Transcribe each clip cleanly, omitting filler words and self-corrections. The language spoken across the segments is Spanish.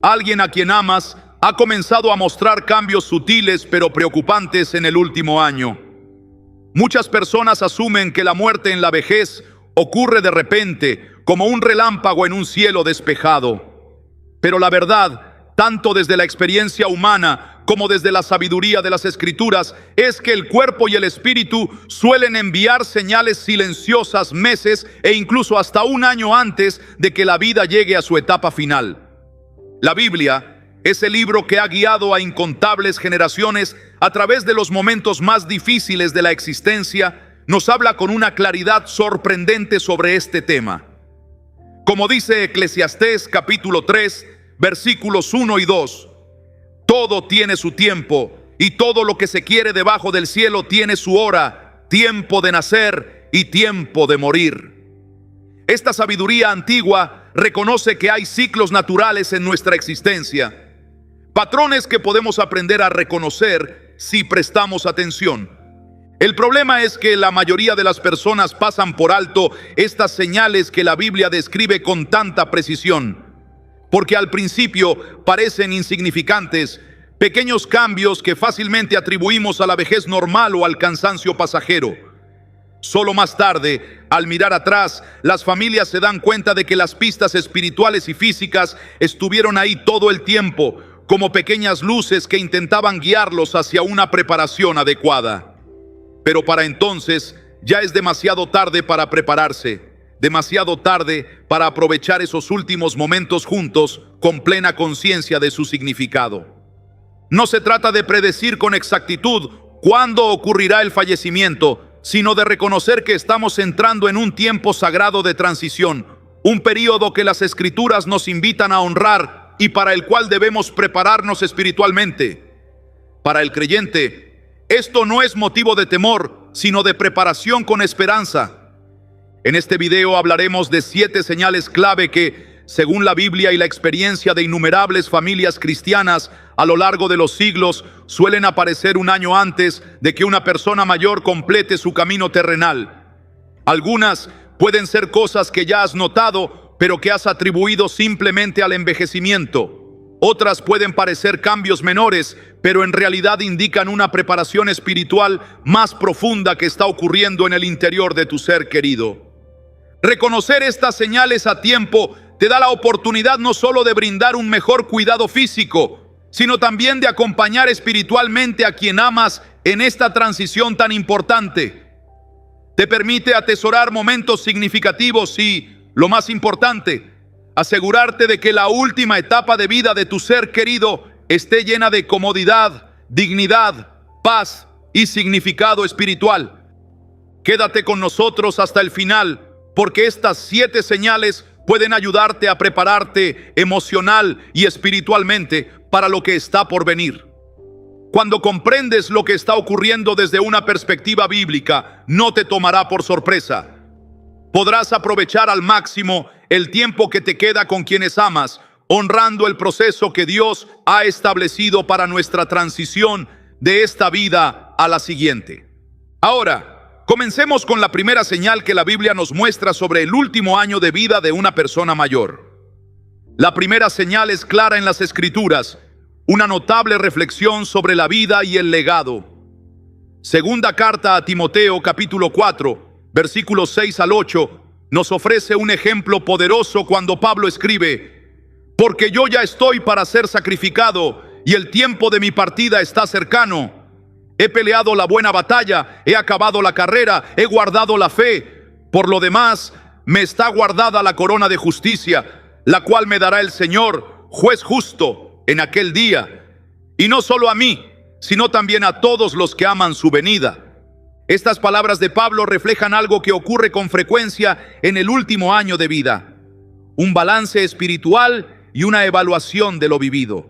Alguien a quien amas ha comenzado a mostrar cambios sutiles pero preocupantes en el último año. Muchas personas asumen que la muerte en la vejez ocurre de repente, como un relámpago en un cielo despejado. Pero la verdad, tanto desde la experiencia humana como desde la sabiduría de las Escrituras, es que el cuerpo y el espíritu suelen enviar señales silenciosas meses e incluso hasta un año antes de que la vida llegue a su etapa final. La Biblia es el libro que ha guiado a incontables generaciones a través de los momentos más difíciles de la existencia. Nos habla con una claridad sorprendente sobre este tema. Como dice Eclesiastés capítulo 3, versículos 1 y 2, todo tiene su tiempo y todo lo que se quiere debajo del cielo tiene su hora, tiempo de nacer y tiempo de morir. Esta sabiduría antigua reconoce que hay ciclos naturales en nuestra existencia, patrones que podemos aprender a reconocer si prestamos atención. El problema es que la mayoría de las personas pasan por alto estas señales que la Biblia describe con tanta precisión, porque al principio parecen insignificantes, pequeños cambios que fácilmente atribuimos a la vejez normal o al cansancio pasajero. Solo más tarde, al mirar atrás, las familias se dan cuenta de que las pistas espirituales y físicas estuvieron ahí todo el tiempo, como pequeñas luces que intentaban guiarlos hacia una preparación adecuada. Pero para entonces ya es demasiado tarde para prepararse, demasiado tarde para aprovechar esos últimos momentos juntos con plena conciencia de su significado. No se trata de predecir con exactitud cuándo ocurrirá el fallecimiento, sino de reconocer que estamos entrando en un tiempo sagrado de transición, un período que las Escrituras nos invitan a honrar y para el cual debemos prepararnos espiritualmente. Para el creyente, esto no es motivo de temor, sino de preparación con esperanza. En este video hablaremos de 7 señales clave que, según la Biblia y la experiencia de innumerables familias cristianas a lo largo de los siglos, suelen aparecer un año antes de que una persona mayor complete su camino terrenal. Algunas pueden ser cosas que ya has notado, pero que has atribuido simplemente al envejecimiento. Otras pueden parecer cambios menores, pero en realidad indican una preparación espiritual más profunda que está ocurriendo en el interior de tu ser querido. Reconocer estas señales a tiempo te da la oportunidad no solo de brindar un mejor cuidado físico, sino también de acompañar espiritualmente a quien amas en esta transición tan importante. Te permite atesorar momentos significativos y, lo más importante, asegurarte de que la última etapa de vida de tu ser querido esté llena de comodidad, dignidad, paz y significado espiritual. Quédate con nosotros hasta el final, porque estas 7 señales pueden ayudarte a prepararte emocional y espiritualmente para lo que está por venir. Cuando comprendes lo que está ocurriendo desde una perspectiva bíblica, no te tomará por sorpresa. Podrás aprovechar al máximo el tiempo que te queda con quienes amas, honrando el proceso que Dios ha establecido para nuestra transición de esta vida a la siguiente. Ahora, comencemos con la primera señal que la Biblia nos muestra sobre el último año de vida de una persona mayor. La primera señal es clara en las Escrituras, una notable reflexión sobre la vida y el legado. Segunda carta a Timoteo, capítulo 4, versículos 6 al 8, nos ofrece un ejemplo poderoso cuando Pablo escribe: porque yo ya estoy para ser sacrificado y el tiempo de mi partida está cercano. He peleado la buena batalla, he acabado la carrera, he guardado la fe. Por lo demás, me está guardada la corona de justicia, la cual me dará el Señor, juez justo, en aquel día. Y no solo a mí, sino también a todos los que aman su venida. Estas palabras de Pablo reflejan algo que ocurre con frecuencia en el último año de vida: un balance espiritual y una evaluación de lo vivido.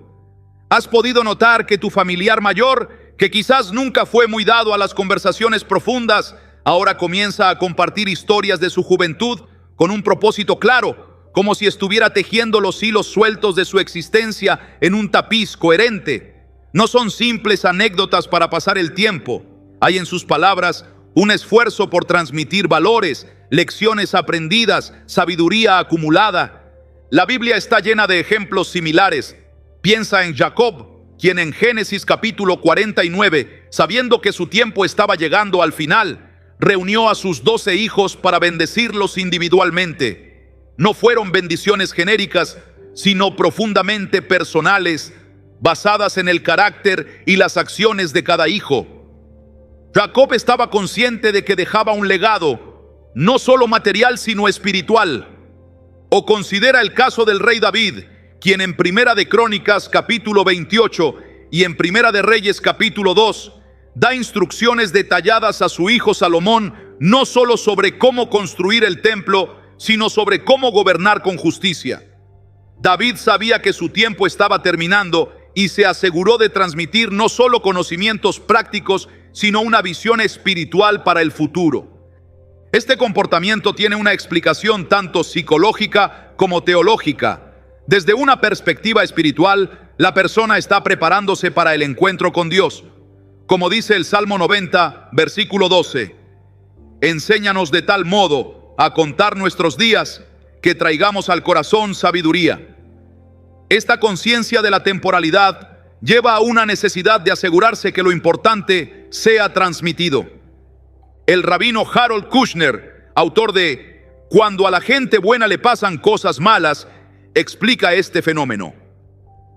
¿Has podido notar que tu familiar mayor, que quizás nunca fue muy dado a las conversaciones profundas, ahora comienza a compartir historias de su juventud con un propósito claro, como si estuviera tejiendo los hilos sueltos de su existencia en un tapiz coherente? No son simples anécdotas para pasar el tiempo. Hay en sus palabras un esfuerzo por transmitir valores, lecciones aprendidas, sabiduría acumulada. La Biblia está llena de ejemplos similares, Piensa en Jacob, quien en Génesis capítulo 49, sabiendo que su tiempo estaba llegando al final, reunió a sus 12 hijos para bendecirlos individualmente. No fueron bendiciones genéricas, sino profundamente personales, basadas en el carácter y las acciones de cada hijo. Jacob estaba consciente de que dejaba un legado, no solo material, sino espiritual. O considera el caso del rey David, quien en Primera de Crónicas capítulo 28 y en Primera de Reyes capítulo 2 da instrucciones detalladas a su hijo Salomón, no solo sobre cómo construir el templo, sino sobre cómo gobernar con justicia. David sabía que su tiempo estaba terminando y se aseguró de transmitir no solo conocimientos prácticos, sino una visión espiritual para el futuro. Este comportamiento tiene una explicación tanto psicológica como teológica. Desde una perspectiva espiritual, la persona está preparándose para el encuentro con Dios. Como dice el Salmo 90, versículo 12, enséñanos de tal modo a contar nuestros días que traigamos al corazón sabiduría. Esta conciencia de la temporalidad lleva a una necesidad de asegurarse que lo importante sea transmitido. El rabino Harold Kushner, autor de Cuando a la gente buena le pasan cosas malas, explica este fenómeno.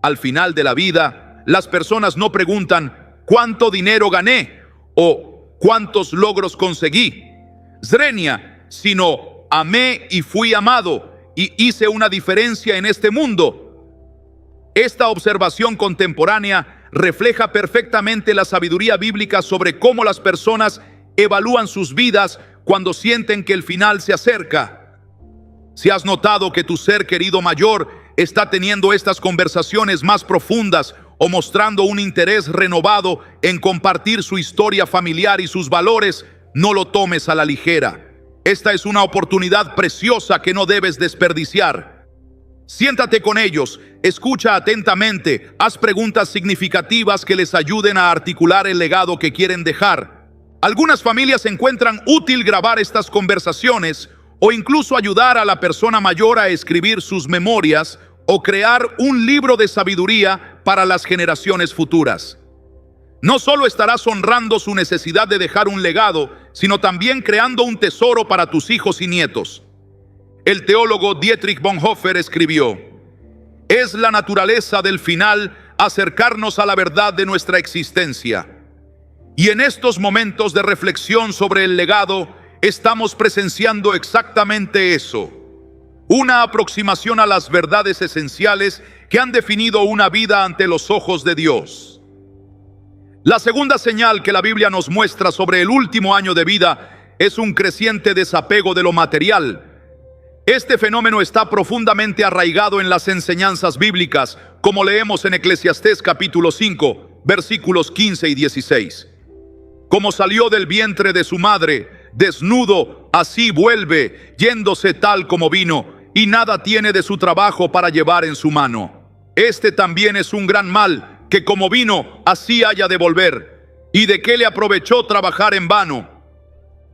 Al final de la vida, las personas no preguntan ¿cuánto dinero gané? O ¿cuántos logros conseguí? Zrenia, sino amé y fui amado y hice una diferencia en este mundo. Esta observación contemporánea refleja perfectamente la sabiduría bíblica sobre cómo las personas evalúan sus vidas cuando sienten que el final se acerca. Si has notado que tu ser querido mayor está teniendo estas conversaciones más profundas o mostrando un interés renovado en compartir su historia familiar y sus valores, no lo tomes a la ligera. Esta es una oportunidad preciosa que no debes desperdiciar. Siéntate con ellos, escucha atentamente, haz preguntas significativas que les ayuden a articular el legado que quieren dejar. Algunas familias encuentran útil grabar estas conversaciones o incluso ayudar a la persona mayor a escribir sus memorias o crear un libro de sabiduría para las generaciones futuras. No solo estarás honrando su necesidad de dejar un legado, sino también creando un tesoro para tus hijos y nietos. El teólogo Dietrich Bonhoeffer escribió: es la naturaleza del final acercarnos a la verdad de nuestra existencia. Y en estos momentos de reflexión sobre el legado, estamos presenciando exactamente eso. Una aproximación a las verdades esenciales que han definido una vida ante los ojos de Dios. La segunda señal que la Biblia nos muestra sobre el último año de vida es un creciente desapego de lo material. Este fenómeno está profundamente arraigado en las enseñanzas bíblicas, como leemos en Eclesiastés capítulo 5, versículos 15 y 16. Como salió del vientre de su madre, desnudo, así vuelve, yéndose tal como vino, y nada tiene de su trabajo para llevar en su mano. Este también es un gran mal, que como vino, así haya de volver. ¿Y de qué le aprovechó trabajar en vano?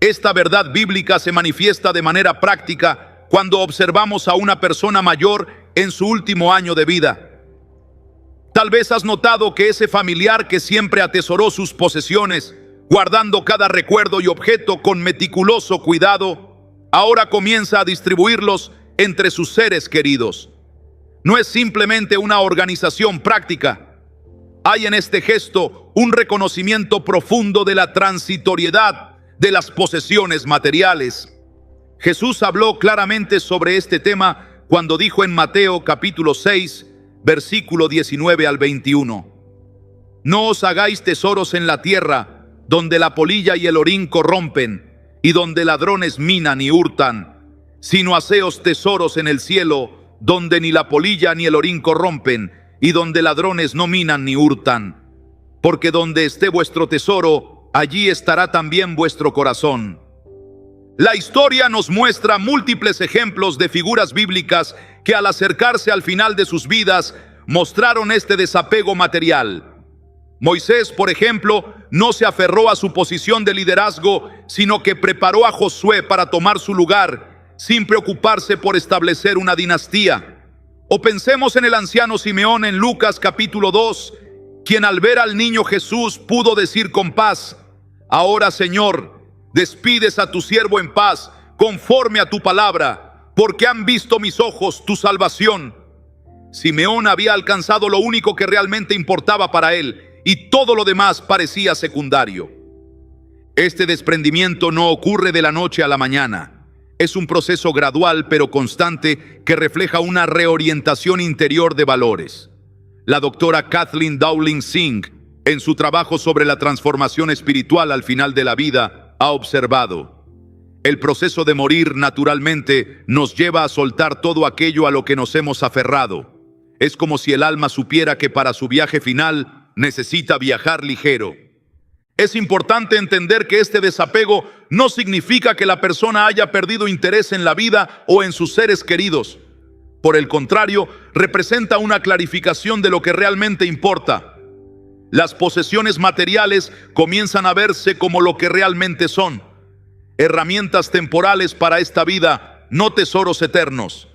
Esta verdad bíblica se manifiesta de manera práctica cuando observamos a una persona mayor en su último año de vida. Tal vez has notado que ese familiar que siempre atesoró sus posesiones, guardando cada recuerdo y objeto con meticuloso cuidado, ahora comienza a distribuirlos entre sus seres queridos. No es simplemente una organización práctica. Hay en este gesto un reconocimiento profundo de la transitoriedad de las posesiones materiales. Jesús habló claramente sobre este tema cuando dijo en Mateo capítulo 6, versículo 19 al 21. No os hagáis tesoros en la tierra, donde la polilla y el orín corrompen, y donde ladrones minan y hurtan, sino haceos tesoros en el cielo, donde ni la polilla ni el orín corrompen, y donde ladrones no minan ni hurtan. Porque donde esté vuestro tesoro, allí estará también vuestro corazón. La historia nos muestra múltiples ejemplos de figuras bíblicas que al acercarse al final de sus vidas mostraron este desapego material. Moisés, por ejemplo, no se aferró a su posición de liderazgo, sino que preparó a Josué para tomar su lugar, sin preocuparse por establecer una dinastía. O pensemos en el anciano Simeón en Lucas capítulo 2, quien al ver al niño Jesús pudo decir con paz: ahora, Señor, despides a tu siervo en paz, conforme a tu palabra, porque han visto mis ojos tu salvación. Simeón había alcanzado lo único que realmente importaba para él, y todo lo demás parecía secundario. Este desprendimiento no ocurre de la noche a la mañana. Es un proceso gradual pero constante que refleja una reorientación interior de valores. La doctora Kathleen Dowling Singh, en su trabajo sobre la transformación espiritual al final de la vida, ha observado: el proceso de morir naturalmente nos lleva a soltar todo aquello a lo que nos hemos aferrado. Es como si el alma supiera que para su viaje final necesita viajar ligero. Es importante entender que este desapego no significa que la persona haya perdido interés en la vida o en sus seres queridos. Por el contrario, representa una clarificación de lo que realmente importa. Las posesiones materiales comienzan a verse como lo que realmente son: herramientas temporales para esta vida, no tesoros eternos.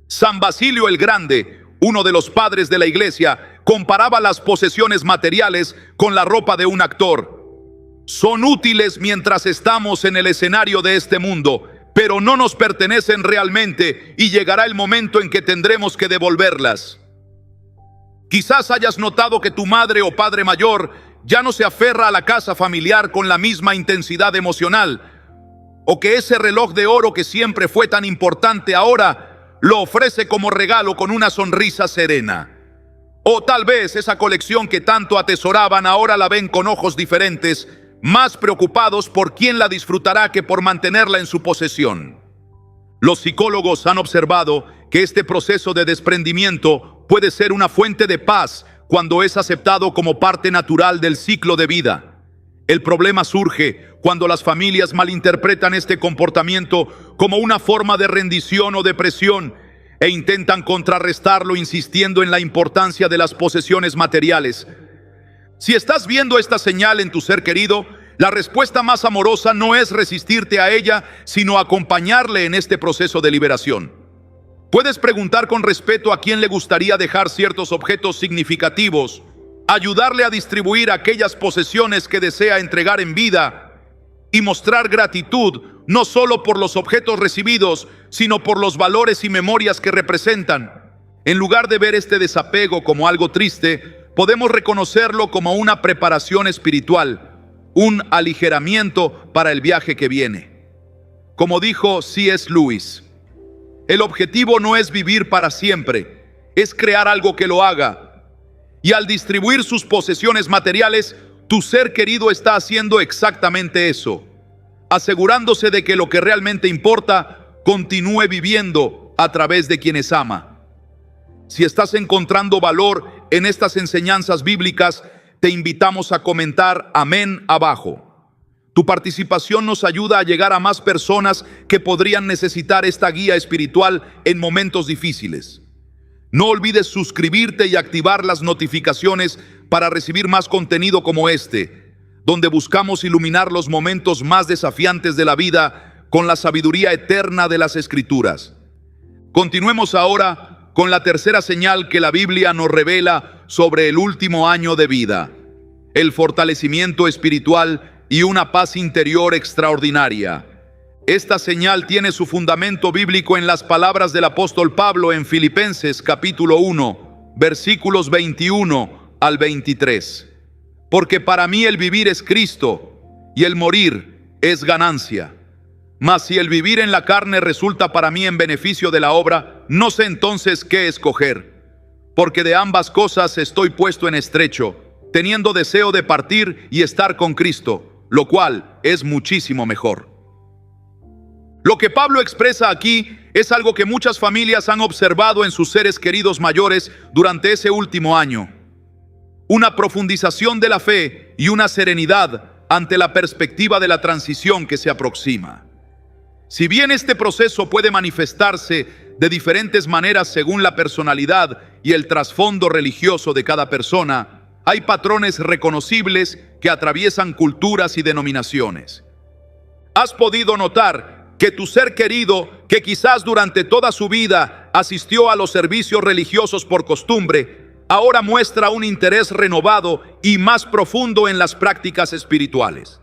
San Basilio el Grande, uno de los padres de la Iglesia, comparaba las posesiones materiales con la ropa de un actor. Son útiles mientras estamos en el escenario de este mundo, pero no nos pertenecen realmente, y llegará el momento en que tendremos que devolverlas. Quizás hayas notado que tu madre o padre mayor ya no se aferra a la casa familiar con la misma intensidad emocional, o que ese reloj de oro que siempre fue tan importante ahora lo ofrece como regalo con una sonrisa serena. O tal vez esa colección que tanto atesoraban ahora la ven con ojos diferentes, más preocupados por quién la disfrutará que por mantenerla en su posesión. Los psicólogos han observado que este proceso de desprendimiento puede ser una fuente de paz cuando es aceptado como parte natural del ciclo de vida. El problema surge cuando las familias malinterpretan este comportamiento como una forma de rendición o depresión e intentan contrarrestarlo insistiendo en la importancia de las posesiones materiales. Si estás viendo esta señal en tu ser querido, la respuesta más amorosa no es resistirte a ella, sino acompañarle en este proceso de liberación. Puedes preguntar con respeto a quién le gustaría dejar ciertos objetos significativos, ayudarle a distribuir aquellas posesiones que desea entregar en vida y mostrar gratitud no solo por los objetos recibidos, sino por los valores y memorias que representan. En lugar de ver este desapego como algo triste, podemos reconocerlo como una preparación espiritual, un aligeramiento para el viaje que viene. Como dijo C.S. Lewis, el objetivo no es vivir para siempre, es crear algo que lo haga. Y al distribuir sus posesiones materiales, tu ser querido está haciendo exactamente eso, asegurándose de que lo que realmente importa continúe viviendo a través de quienes ama. Si estás encontrando valor en estas enseñanzas bíblicas, te invitamos a comentar amén abajo. Tu participación nos ayuda a llegar a más personas que podrían necesitar esta guía espiritual en momentos difíciles. No olvides suscribirte y activar las notificaciones para recibir más contenido como este, donde buscamos iluminar los momentos más desafiantes de la vida con la sabiduría eterna de las Escrituras. Continuemos ahora con la tercera señal que la Biblia nos revela sobre el último año de vida: el fortalecimiento espiritual y una paz interior extraordinaria. Esta señal tiene su fundamento bíblico en las palabras del apóstol Pablo en Filipenses capítulo 1, versículos 21 al 23. Porque para mí el vivir es Cristo y el morir es ganancia. Mas si el vivir en la carne resulta para mí en beneficio de la obra, no sé entonces qué escoger. Porque de ambas cosas estoy puesto en estrecho, teniendo deseo de partir y estar con Cristo, lo cual es muchísimo mejor. Lo que Pablo expresa aquí es algo que muchas familias han observado en sus seres queridos mayores durante ese último año: una profundización de la fe y una serenidad ante la perspectiva de la transición que se aproxima. Si bien este proceso puede manifestarse de diferentes maneras según la personalidad y el trasfondo religioso de cada persona, hay patrones reconocibles que atraviesan culturas y denominaciones. ¿Has podido notar que tu ser querido, que quizás durante toda su vida asistió a los servicios religiosos por costumbre, ahora muestra un interés renovado y más profundo en las prácticas espirituales.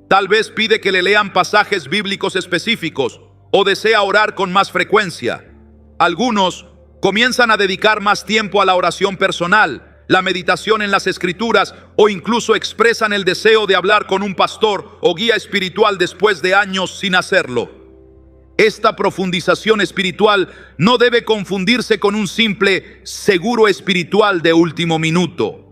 Tal vez pide que le lean pasajes bíblicos específicos o desea orar con más frecuencia. Algunos comienzan a dedicar más tiempo a la oración personal, la meditación en las Escrituras, o incluso expresan el deseo de hablar con un pastor o guía espiritual después de años sin hacerlo. Esta profundización espiritual no debe confundirse con un simple seguro espiritual de último minuto.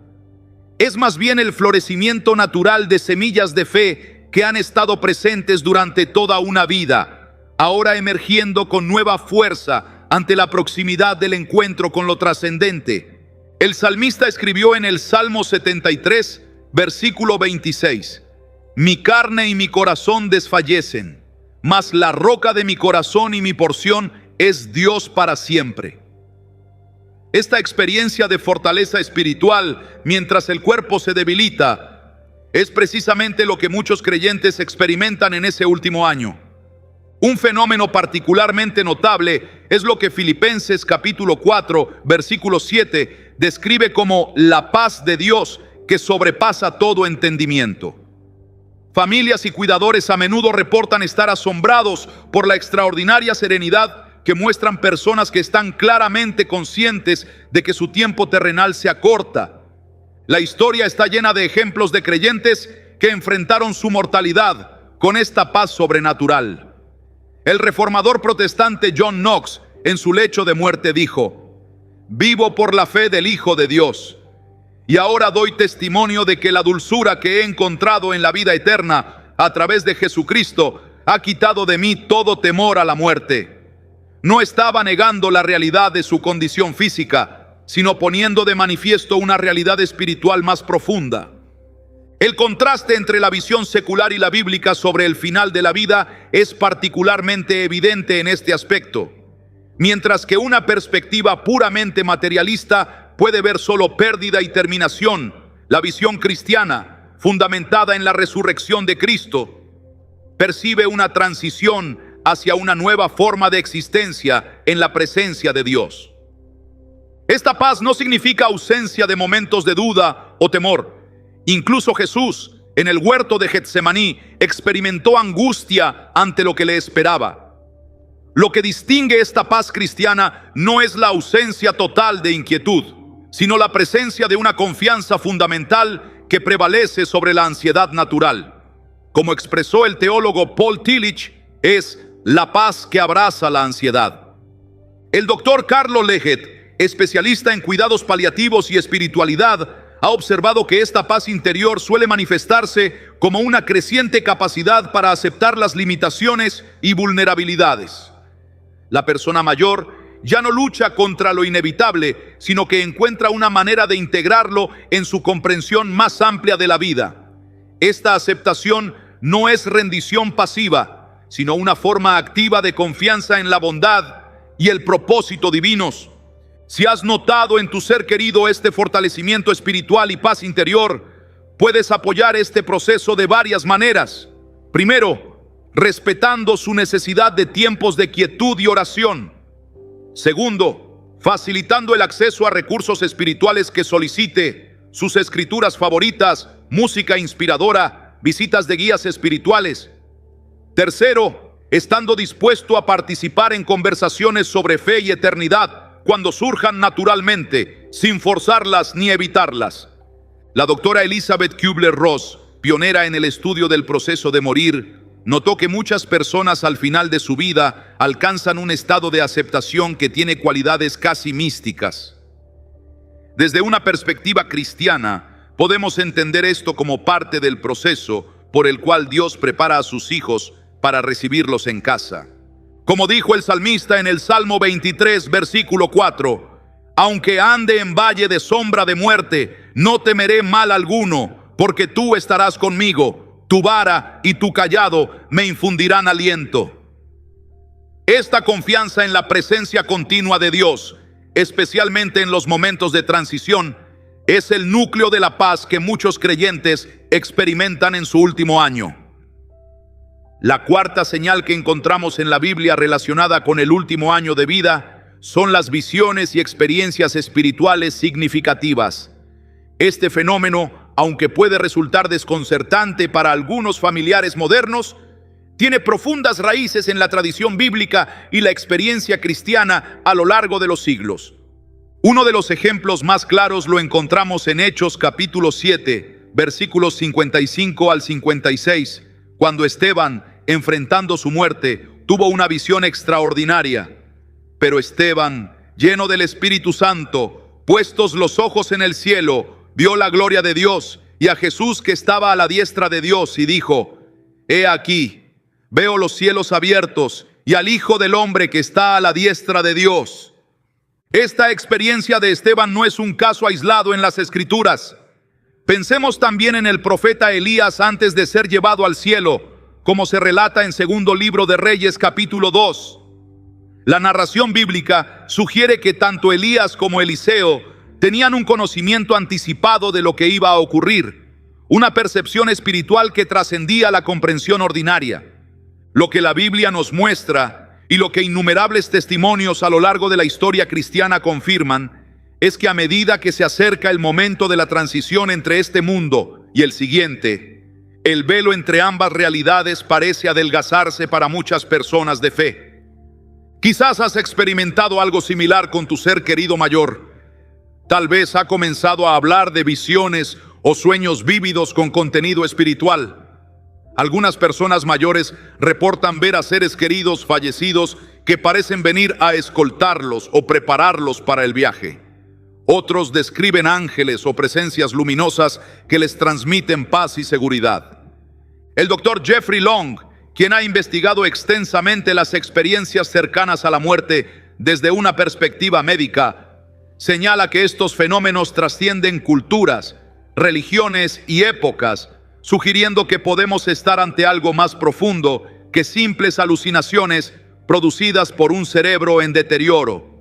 Es más bien el florecimiento natural de semillas de fe que han estado presentes durante toda una vida, ahora emergiendo con nueva fuerza ante la proximidad del encuentro con lo trascendente. El salmista escribió en el Salmo 73, versículo 26: Mi carne y mi corazón desfallecen, mas la roca de mi corazón y mi porción es Dios para siempre. Esta experiencia de fortaleza espiritual mientras el cuerpo se debilita es precisamente lo que muchos creyentes experimentan en ese último año. Un fenómeno particularmente notable es lo que Filipenses capítulo 4, versículo 7 describe como la paz de Dios que sobrepasa todo entendimiento. Familias y cuidadores a menudo reportan estar asombrados por la extraordinaria serenidad que muestran personas que están claramente conscientes de que su tiempo terrenal se acorta. La historia está llena de ejemplos de creyentes que enfrentaron su mortalidad con esta paz sobrenatural. El reformador protestante John Knox, en su lecho de muerte, dijo: Vivo por la fe del Hijo de Dios, y ahora doy testimonio de que la dulzura que he encontrado en la vida eterna a través de Jesucristo ha quitado de mí todo temor a la muerte. No estaba negando la realidad de su condición física, sino poniendo de manifiesto una realidad espiritual más profunda. El contraste entre la visión secular y la bíblica sobre el final de la vida es particularmente evidente en este aspecto. Mientras que una perspectiva puramente materialista puede ver solo pérdida y terminación, la visión cristiana, fundamentada en la resurrección de Cristo, percibe una transición hacia una nueva forma de existencia en la presencia de Dios. Esta paz no significa ausencia de momentos de duda o temor. Incluso Jesús, en el huerto de Getsemaní, experimentó angustia ante lo que le esperaba. Lo que distingue esta paz cristiana no es la ausencia total de inquietud, sino la presencia de una confianza fundamental que prevalece sobre la ansiedad natural. Como expresó el teólogo Paul Tillich, es la paz que abraza la ansiedad. El doctor Carlo Leggett, especialista en cuidados paliativos y espiritualidad, ha observado que esta paz interior suele manifestarse como una creciente capacidad para aceptar las limitaciones y vulnerabilidades. La persona mayor ya no lucha contra lo inevitable, sino que encuentra una manera de integrarlo en su comprensión más amplia de la vida. Esta aceptación no es rendición pasiva, sino una forma activa de confianza en la bondad y el propósito divinos. Si has notado en tu ser querido este fortalecimiento espiritual y paz interior, puedes apoyar este proceso de varias maneras. Primero, respetando su necesidad de tiempos de quietud y oración. Segundo, facilitando el acceso a recursos espirituales que solicite, sus escrituras favoritas, música inspiradora, visitas de guías espirituales. Tercero, estando dispuesto a participar en conversaciones sobre fe y eternidad cuando surjan naturalmente, sin forzarlas ni evitarlas. La doctora Elizabeth Kubler-Ross, pionera en el estudio del proceso de morir, notó que muchas personas al final de su vida alcanzan un estado de aceptación que tiene cualidades casi místicas. Desde una perspectiva cristiana, podemos entender esto como parte del proceso por el cual Dios prepara a sus hijos para recibirlos en casa. Como dijo el salmista en el Salmo 23, versículo 4, aunque ande en valle de sombra de muerte, no temeré mal alguno, porque tú estarás conmigo, tu vara y tu cayado me infundirán aliento. Esta confianza en la presencia continua de Dios, especialmente en los momentos de transición, es el núcleo de la paz que muchos creyentes experimentan en su último año. La cuarta señal que encontramos en la Biblia relacionada con el último año de vida son las visiones y experiencias espirituales significativas. Este fenómeno, aunque puede resultar desconcertante para algunos familiares modernos, tiene profundas raíces en la tradición bíblica y la experiencia cristiana a lo largo de los siglos. Uno de los ejemplos más claros lo encontramos en Hechos capítulo 7, versículos 55 al 56, cuando Esteban, enfrentando su muerte, tuvo una visión extraordinaria. Pero Esteban, lleno del Espíritu Santo, puestos los ojos en el cielo, vio la gloria de Dios y a Jesús que estaba a la diestra de Dios, y dijo: He aquí, veo los cielos abiertos y al Hijo del Hombre que está a la diestra de Dios. Esta experiencia de Esteban no es un caso aislado en las Escrituras. Pensemos también en el profeta Elías antes de ser llevado al cielo, como se relata en Segundo Libro de Reyes capítulo 2. La narración bíblica sugiere que tanto Elías como Eliseo tenían un conocimiento anticipado de lo que iba a ocurrir, una percepción espiritual que trascendía la comprensión ordinaria. Lo que la Biblia nos muestra y lo que innumerables testimonios a lo largo de la historia cristiana confirman es que a medida que se acerca el momento de la transición entre este mundo y el siguiente, el velo entre ambas realidades parece adelgazarse para muchas personas de fe. Quizás has experimentado algo similar con tu ser querido mayor. Tal vez ha comenzado a hablar de visiones o sueños vívidos con contenido espiritual. Algunas personas mayores reportan ver a seres queridos fallecidos que parecen venir a escoltarlos o prepararlos para el viaje. Otros describen ángeles o presencias luminosas que les transmiten paz y seguridad. El doctor Jeffrey Long, quien ha investigado extensamente las experiencias cercanas a la muerte desde una perspectiva médica, señala que estos fenómenos trascienden culturas, religiones y épocas, sugiriendo que podemos estar ante algo más profundo que simples alucinaciones producidas por un cerebro en deterioro.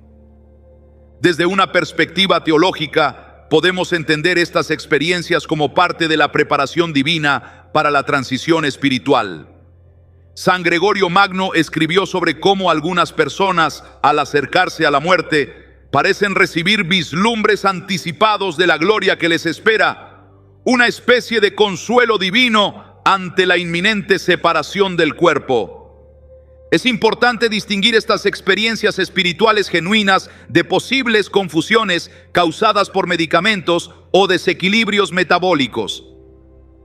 Desde una perspectiva teológica, podemos entender estas experiencias como parte de la preparación divina para la transición espiritual. San Gregorio Magno escribió sobre cómo algunas personas, al acercarse a la muerte, parecen recibir vislumbres anticipados de la gloria que les espera, una especie de consuelo divino ante la inminente separación del cuerpo. Es importante distinguir estas experiencias espirituales genuinas de posibles confusiones causadas por medicamentos o desequilibrios metabólicos.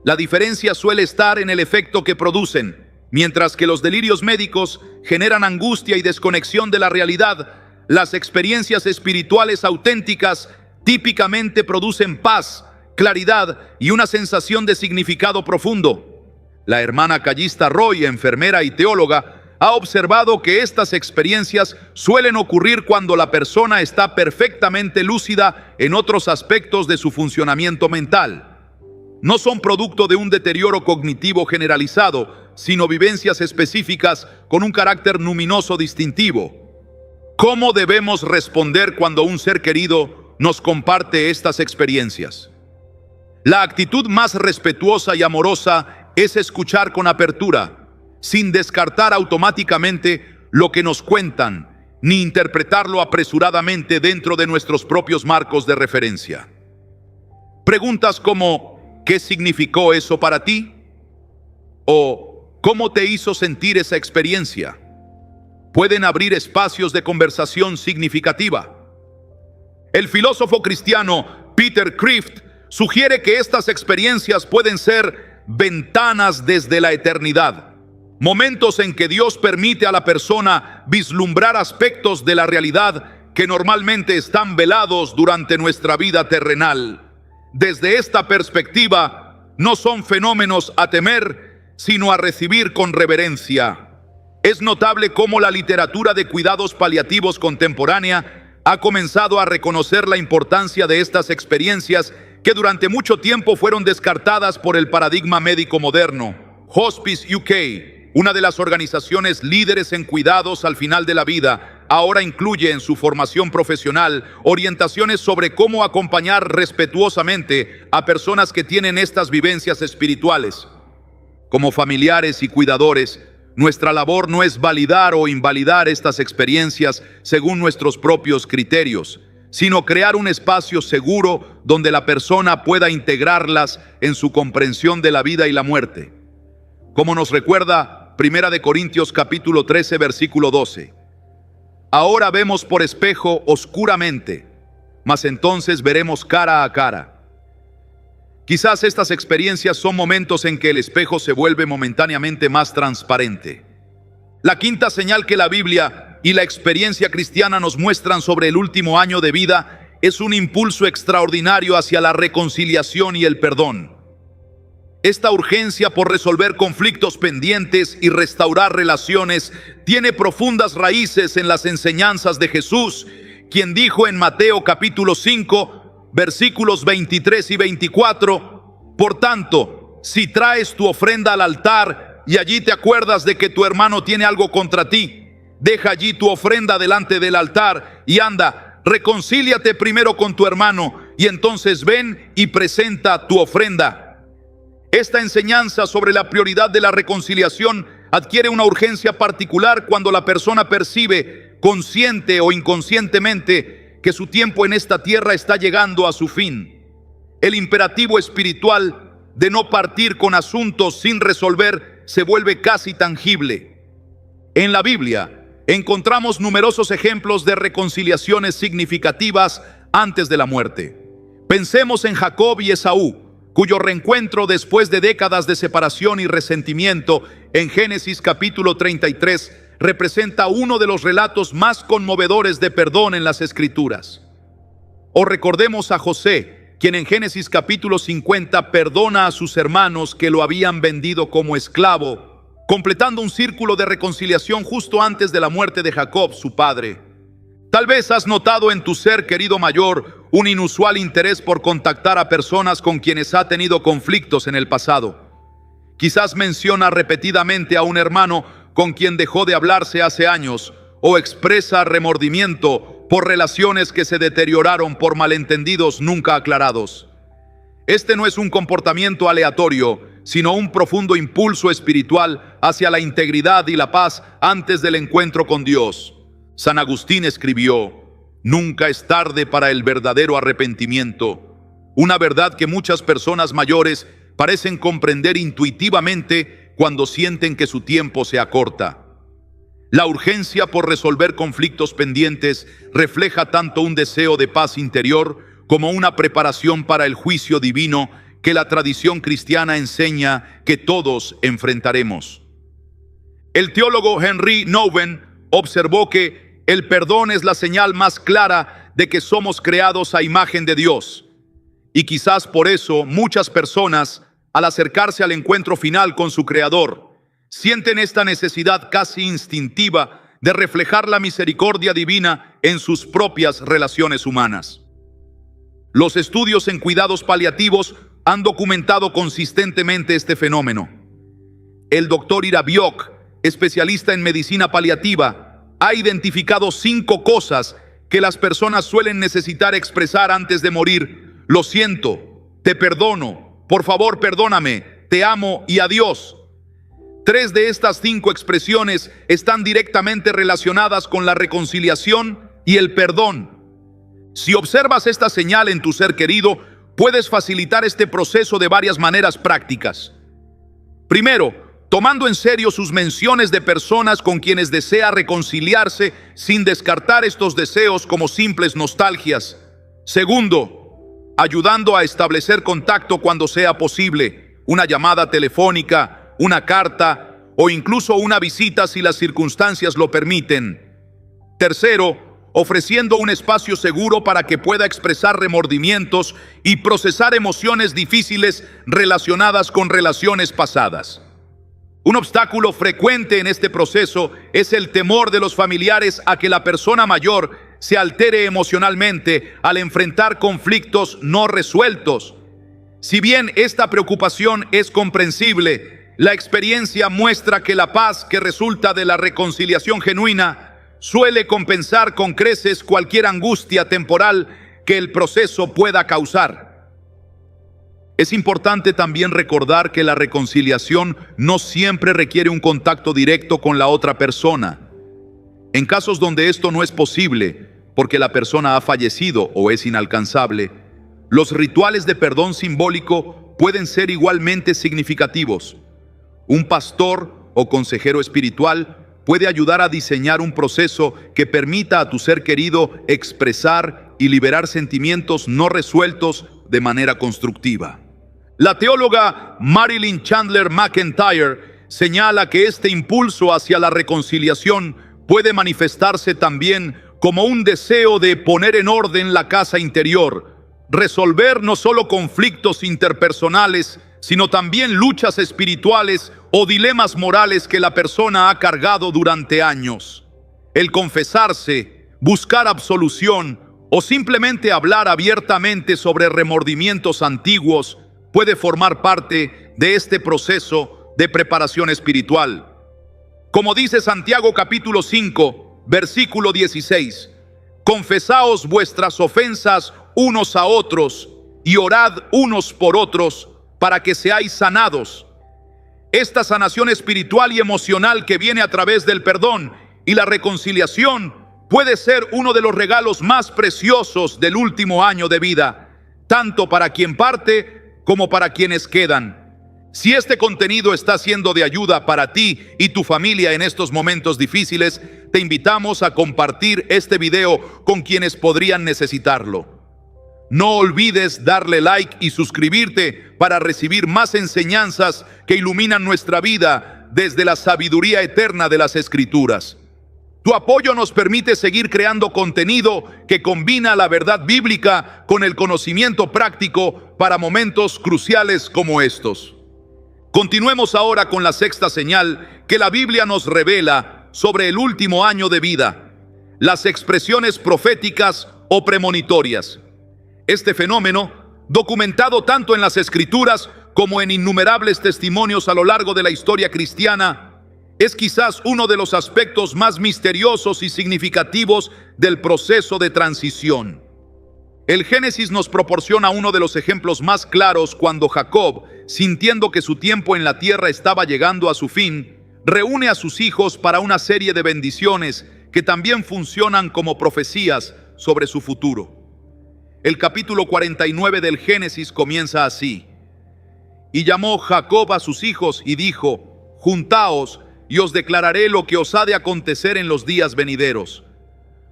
La diferencia suele estar en el efecto que producen. Mientras que los delirios médicos generan angustia y desconexión de la realidad, las experiencias espirituales auténticas típicamente producen paz, claridad y una sensación de significado profundo. La hermana Callista Roy, enfermera y teóloga, ha observado que estas experiencias suelen ocurrir cuando la persona está perfectamente lúcida en otros aspectos de su funcionamiento mental. No son producto de un deterioro cognitivo generalizado, sino vivencias específicas con un carácter luminoso distintivo. ¿Cómo debemos responder cuando un ser querido nos comparte estas experiencias? La actitud más respetuosa y amorosa es escuchar con apertura, sin descartar automáticamente lo que nos cuentan, ni interpretarlo apresuradamente dentro de nuestros propios marcos de referencia. Preguntas como: ¿qué significó eso para ti? ¿O cómo te hizo sentir esa experiencia? Pueden abrir espacios de conversación significativa. El filósofo cristiano Peter Kreeft sugiere que estas experiencias pueden ser ventanas desde la eternidad, momentos en que Dios permite a la persona vislumbrar aspectos de la realidad que normalmente están velados durante nuestra vida terrenal. Desde esta perspectiva, no son fenómenos a temer, sino a recibir con reverencia. Es notable cómo la literatura de cuidados paliativos contemporánea ha comenzado a reconocer la importancia de estas experiencias que durante mucho tiempo fueron descartadas por el paradigma médico moderno. Hospice UK, una de las organizaciones líderes en cuidados al final de la vida, ahora incluye en su formación profesional orientaciones sobre cómo acompañar respetuosamente a personas que tienen estas vivencias espirituales. Como familiares y cuidadores, Nuestra labor no es validar o invalidar estas experiencias según nuestros propios criterios, sino crear un espacio seguro donde la persona pueda integrarlas en su comprensión de la vida y la muerte. Como nos recuerda 1 Corintios capítulo 13, versículo 12. Ahora vemos por espejo oscuramente, mas entonces veremos cara a cara. Quizás estas experiencias son momentos en que el espejo se vuelve momentáneamente más transparente. La quinta señal que la Biblia y la experiencia cristiana nos muestran sobre el último año de vida es un impulso extraordinario hacia la reconciliación y el perdón. Esta urgencia por resolver conflictos pendientes y restaurar relaciones tiene profundas raíces en las enseñanzas de Jesús, quien dijo en Mateo capítulo 5, versículos 23 y 24, por tanto, si traes tu ofrenda al altar y allí te acuerdas de que tu hermano tiene algo contra ti, deja allí tu ofrenda delante del altar y anda, reconcíliate primero con tu hermano y entonces ven y presenta tu ofrenda. Esta enseñanza sobre la prioridad de la reconciliación adquiere una urgencia particular cuando la persona percibe, consciente o inconscientemente, que su tiempo en esta tierra está llegando a su fin. El imperativo espiritual de no partir con asuntos sin resolver se vuelve casi tangible. En la Biblia encontramos numerosos ejemplos de reconciliaciones significativas antes de la muerte. Pensemos en Jacob y Esaú, cuyo reencuentro después de décadas de separación y resentimiento en Génesis capítulo 33 representa uno de los relatos más conmovedores de perdón en las Escrituras. O recordemos a José, quien en Génesis capítulo 50 perdona a sus hermanos que lo habían vendido como esclavo, completando un círculo de reconciliación justo antes de la muerte de Jacob, su padre. Tal vez has notado en tu ser querido mayor un inusual interés por contactar a personas con quienes ha tenido conflictos en el pasado. Quizás menciona repetidamente a un hermano con quien dejó de hablarse hace años, o expresa remordimiento por relaciones que se deterioraron por malentendidos nunca aclarados. Este no es un comportamiento aleatorio, sino un profundo impulso espiritual hacia la integridad y la paz antes del encuentro con Dios. San Agustín escribió: nunca es tarde para el verdadero arrepentimiento, una verdad que muchas personas mayores parecen comprender intuitivamente cuando sienten que su tiempo se acorta. La urgencia por resolver conflictos pendientes refleja tanto un deseo de paz interior como una preparación para el juicio divino que la tradición cristiana enseña que todos enfrentaremos. El teólogo Henry Nouwen observó que el perdón es la señal más clara de que somos creados a imagen de Dios. Y quizás por eso muchas personas, al acercarse al encuentro final con su Creador, sienten esta necesidad casi instintiva de reflejar la misericordia divina en sus propias relaciones humanas. Los estudios en cuidados paliativos han documentado consistentemente este fenómeno. El doctor Ira Byock, especialista en medicina paliativa, ha identificado 5 cosas que las personas suelen necesitar expresar antes de morir: lo siento, te perdono, por favor perdóname, te amo y adiós. 3 de estas 5 expresiones están directamente relacionadas con la reconciliación y el perdón. Si observas esta señal en tu ser querido, puedes facilitar este proceso de varias maneras prácticas. Primero, tomando en serio sus menciones de personas con quienes desea reconciliarse sin descartar estos deseos como simples nostalgias. Segundo, ayudando a establecer contacto cuando sea posible, una llamada telefónica, una carta o incluso una visita si las circunstancias lo permiten. Tercero, ofreciendo un espacio seguro para que pueda expresar remordimientos y procesar emociones difíciles relacionadas con relaciones pasadas. Un obstáculo frecuente en este proceso es el temor de los familiares a que la persona mayor se altere emocionalmente al enfrentar conflictos no resueltos. Si bien esta preocupación es comprensible, la experiencia muestra que la paz que resulta de la reconciliación genuina suele compensar con creces cualquier angustia temporal que el proceso pueda causar. Es importante también recordar que la reconciliación no siempre requiere un contacto directo con la otra persona. En casos donde esto no es posible, porque la persona ha fallecido o es inalcanzable, los rituales de perdón simbólico pueden ser igualmente significativos. Un pastor o consejero espiritual puede ayudar a diseñar un proceso que permita a tu ser querido expresar y liberar sentimientos no resueltos de manera constructiva. La teóloga Marilyn Chandler McIntyre señala que este impulso hacia la reconciliación puede manifestarse también como un deseo de poner en orden la casa interior, resolver no solo conflictos interpersonales, sino también luchas espirituales o dilemas morales que la persona ha cargado durante años. El confesarse, buscar absolución o simplemente hablar abiertamente sobre remordimientos antiguos puede formar parte de este proceso de preparación espiritual. Como dice Santiago capítulo 5, versículo 16, confesaos vuestras ofensas unos a otros y orad unos por otros para que seáis sanados. Esta sanación espiritual y emocional que viene a través del perdón y la reconciliación puede ser uno de los regalos más preciosos del último año de vida, tanto para quien parte como para quienes quedan. Si este contenido está siendo de ayuda para ti y tu familia en estos momentos difíciles, te invitamos a compartir este video con quienes podrían necesitarlo. No olvides darle like y suscribirte para recibir más enseñanzas que iluminan nuestra vida desde la sabiduría eterna de las Escrituras. Tu apoyo nos permite seguir creando contenido que combina la verdad bíblica con el conocimiento práctico para momentos cruciales como estos. Continuemos ahora con la sexta señal que la Biblia nos revela sobre el último año de vida: las expresiones proféticas o premonitorias. Este fenómeno, documentado tanto en las Escrituras como en innumerables testimonios a lo largo de la historia cristiana, es quizás uno de los aspectos más misteriosos y significativos del proceso de transición. El Génesis nos proporciona uno de los ejemplos más claros cuando Jacob, sintiendo que su tiempo en la tierra estaba llegando a su fin, reúne a sus hijos para una serie de bendiciones que también funcionan como profecías sobre su futuro. El capítulo 49 del Génesis comienza así: y llamó Jacob a sus hijos y dijo: juntaos y os declararé lo que os ha de acontecer en los días venideros.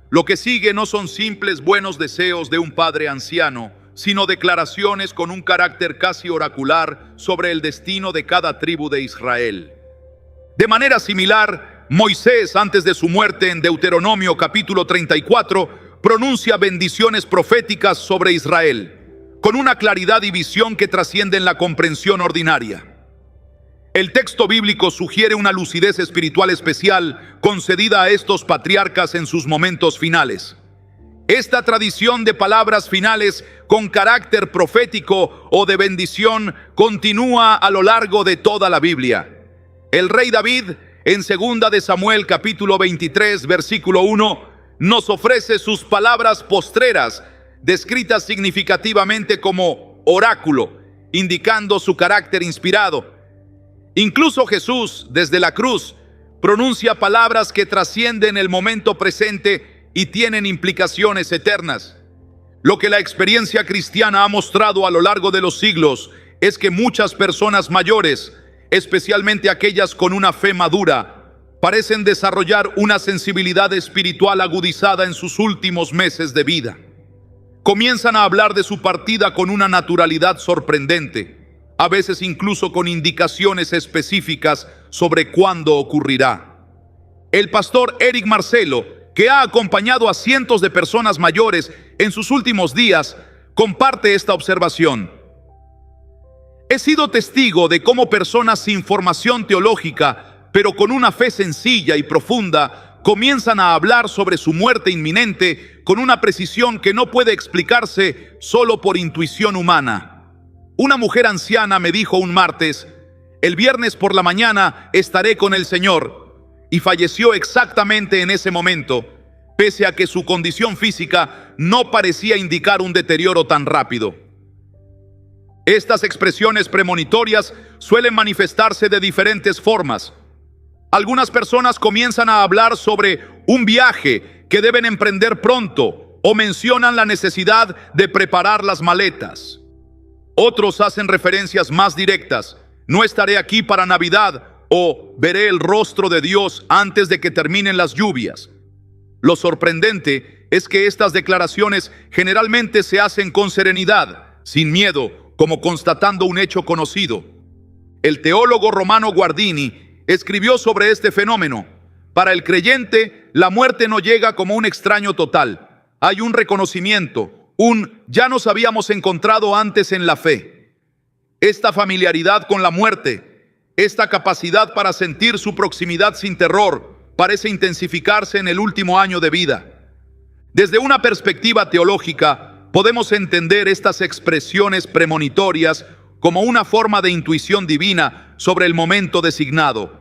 Lo que sigue no son simples buenos deseos de un padre anciano, sino declaraciones con un carácter casi oracular sobre el destino de cada tribu de Israel. De manera similar, Moisés, antes de su muerte en Deuteronomio capítulo 34, pronuncia bendiciones proféticas sobre Israel, con una claridad y visión que trascienden la comprensión ordinaria. El texto bíblico sugiere una lucidez espiritual especial concedida a estos patriarcas en sus momentos finales. Esta tradición de palabras finales con carácter profético o de bendición continúa a lo largo de toda la Biblia. El rey David, en 2 de Samuel capítulo 23, versículo 1, nos ofrece sus palabras postreras, descritas significativamente como oráculo, indicando su carácter inspirado. Incluso Jesús, desde la cruz, pronuncia palabras que trascienden el momento presente y tienen implicaciones eternas. Lo que la experiencia cristiana ha mostrado a lo largo de los siglos es que muchas personas mayores, especialmente aquellas con una fe madura, parecen desarrollar una sensibilidad espiritual agudizada en sus últimos meses de vida. Comienzan a hablar de su partida con una naturalidad sorprendente, a veces incluso con indicaciones específicas sobre cuándo ocurrirá. El pastor Eric Marcelo, que ha acompañado a cientos de personas mayores en sus últimos días, comparte esta observación. He sido testigo de cómo personas sin formación teológica, pero con una fe sencilla y profunda, comienzan a hablar sobre su muerte inminente con una precisión que no puede explicarse solo por intuición humana. Una mujer anciana me dijo un martes: el viernes por la mañana estaré con el Señor, y falleció exactamente en ese momento, pese a que su condición física no parecía indicar un deterioro tan rápido. Estas expresiones premonitorias suelen manifestarse de diferentes formas. Algunas personas comienzan a hablar sobre un viaje que deben emprender pronto o mencionan la necesidad de preparar las maletas. Otros hacen referencias más directas: no estaré aquí para Navidad, o veré el rostro de Dios antes de que terminen las lluvias. Lo sorprendente es que estas declaraciones generalmente se hacen con serenidad, sin miedo, como constatando un hecho conocido. El teólogo Romano Guardini escribió sobre este fenómeno: para el creyente, la muerte no llega como un extraño total. Hay un reconocimiento, ya nos habíamos encontrado antes en la fe. Esta familiaridad con la muerte, esta capacidad para sentir su proximidad sin terror, parece intensificarse en el último año de vida. Desde una perspectiva teológica, podemos entender estas expresiones premonitorias como una forma de intuición divina sobre el momento designado.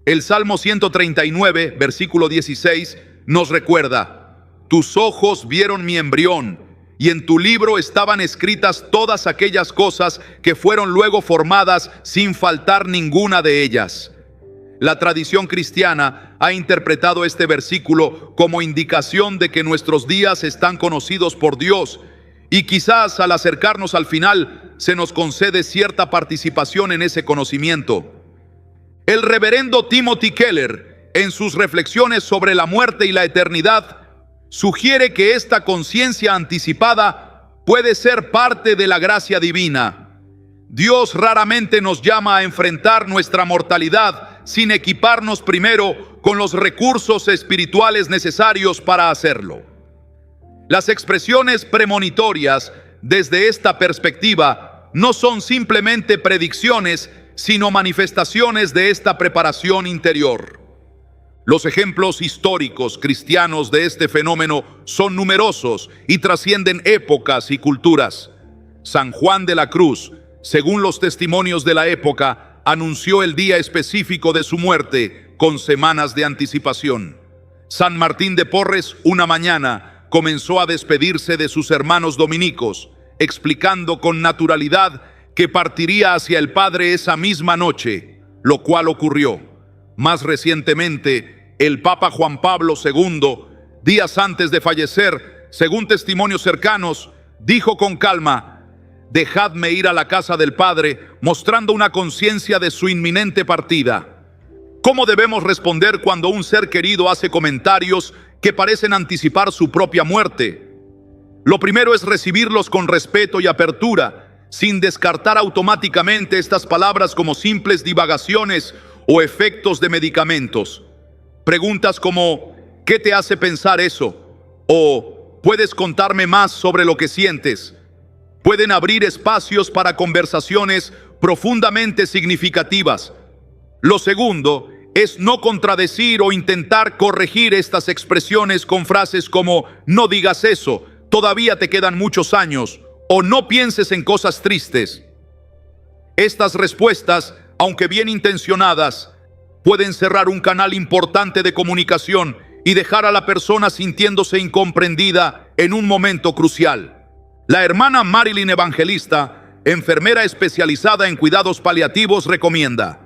El Salmo 139, versículo 16, nos recuerda: tus ojos vieron mi embrión, y en tu libro estaban escritas todas aquellas cosas que fueron luego formadas, sin faltar ninguna de ellas. La tradición cristiana ha interpretado este versículo como indicación de que nuestros días están conocidos por Dios, y quizás al acercarnos al final se nos concede cierta participación en ese conocimiento. El reverendo Timothy Keller, en sus reflexiones sobre la muerte y la eternidad, sugiere que esta conciencia anticipada puede ser parte de la gracia divina. Dios raramente nos llama a enfrentar nuestra mortalidad sin equiparnos primero con los recursos espirituales necesarios para hacerlo. Las expresiones premonitorias, desde esta perspectiva, no son simplemente predicciones, sino manifestaciones de esta preparación interior. Los ejemplos históricos cristianos de este fenómeno son numerosos y trascienden épocas y culturas. San Juan de la Cruz, según los testimonios de la época, anunció el día específico de su muerte con semanas de anticipación. San Martín de Porres, una mañana, comenzó a despedirse de sus hermanos dominicos, explicando con naturalidad que partiría hacia el Padre esa misma noche, lo cual ocurrió. Más recientemente, el Papa Juan Pablo II, días antes de fallecer, según testimonios cercanos, dijo con calma: dejadme ir a la casa del Padre, mostrando una conciencia de su inminente partida. ¿Cómo debemos responder cuando un ser querido hace comentarios que parecen anticipar su propia muerte? Lo primero es recibirlos con respeto y apertura, sin descartar automáticamente estas palabras como simples divagaciones o efectos de medicamentos. Preguntas como: ¿qué te hace pensar eso? O ¿puedes contarme más sobre lo que sientes? Pueden abrir espacios para conversaciones profundamente significativas. Lo segundo es no contradecir o intentar corregir estas expresiones con frases como: no digas eso, todavía te quedan muchos años, o no pienses en cosas tristes. Estas respuestas, aunque bien intencionadas, pueden cerrar un canal importante de comunicación y dejar a la persona sintiéndose incomprendida en un momento crucial. La hermana Marilyn Evangelista, enfermera especializada en cuidados paliativos, recomienda: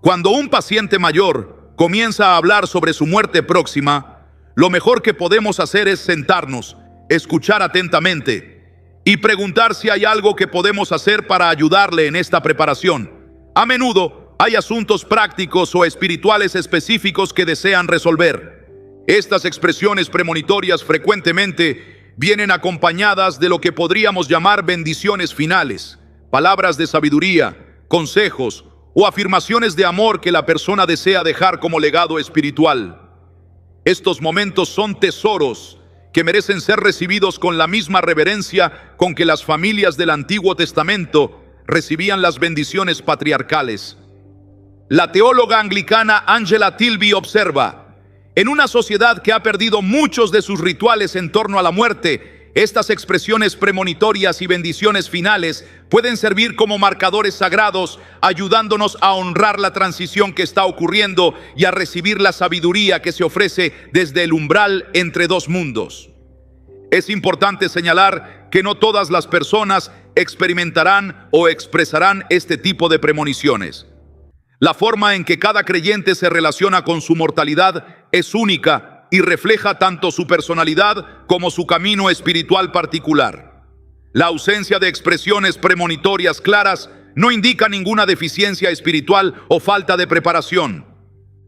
cuando un paciente mayor comienza a hablar sobre su muerte próxima, lo mejor que podemos hacer es sentarnos, escuchar atentamente y preguntar si hay algo que podemos hacer para ayudarle en esta preparación. A menudo hay asuntos prácticos o espirituales específicos que desean resolver. Estas expresiones premonitorias frecuentemente vienen acompañadas de lo que podríamos llamar bendiciones finales, palabras de sabiduría, consejos o afirmaciones de amor que la persona desea dejar como legado espiritual. Estos momentos son tesoros que merecen ser recibidos con la misma reverencia con que las familias del Antiguo Testamento recibían las bendiciones patriarcales. La teóloga anglicana Angela Tilby observa: en una sociedad que ha perdido muchos de sus rituales en torno a la muerte, estas expresiones premonitorias y bendiciones finales pueden servir como marcadores sagrados, ayudándonos a honrar la transición que está ocurriendo y a recibir la sabiduría que se ofrece desde el umbral entre dos mundos. Es importante señalar que no todas las personas experimentarán o expresarán este tipo de premoniciones. La forma en que cada creyente se relaciona con su mortalidad es única y refleja tanto su personalidad como su camino espiritual particular. La ausencia de expresiones premonitorias claras no indica ninguna deficiencia espiritual o falta de preparación.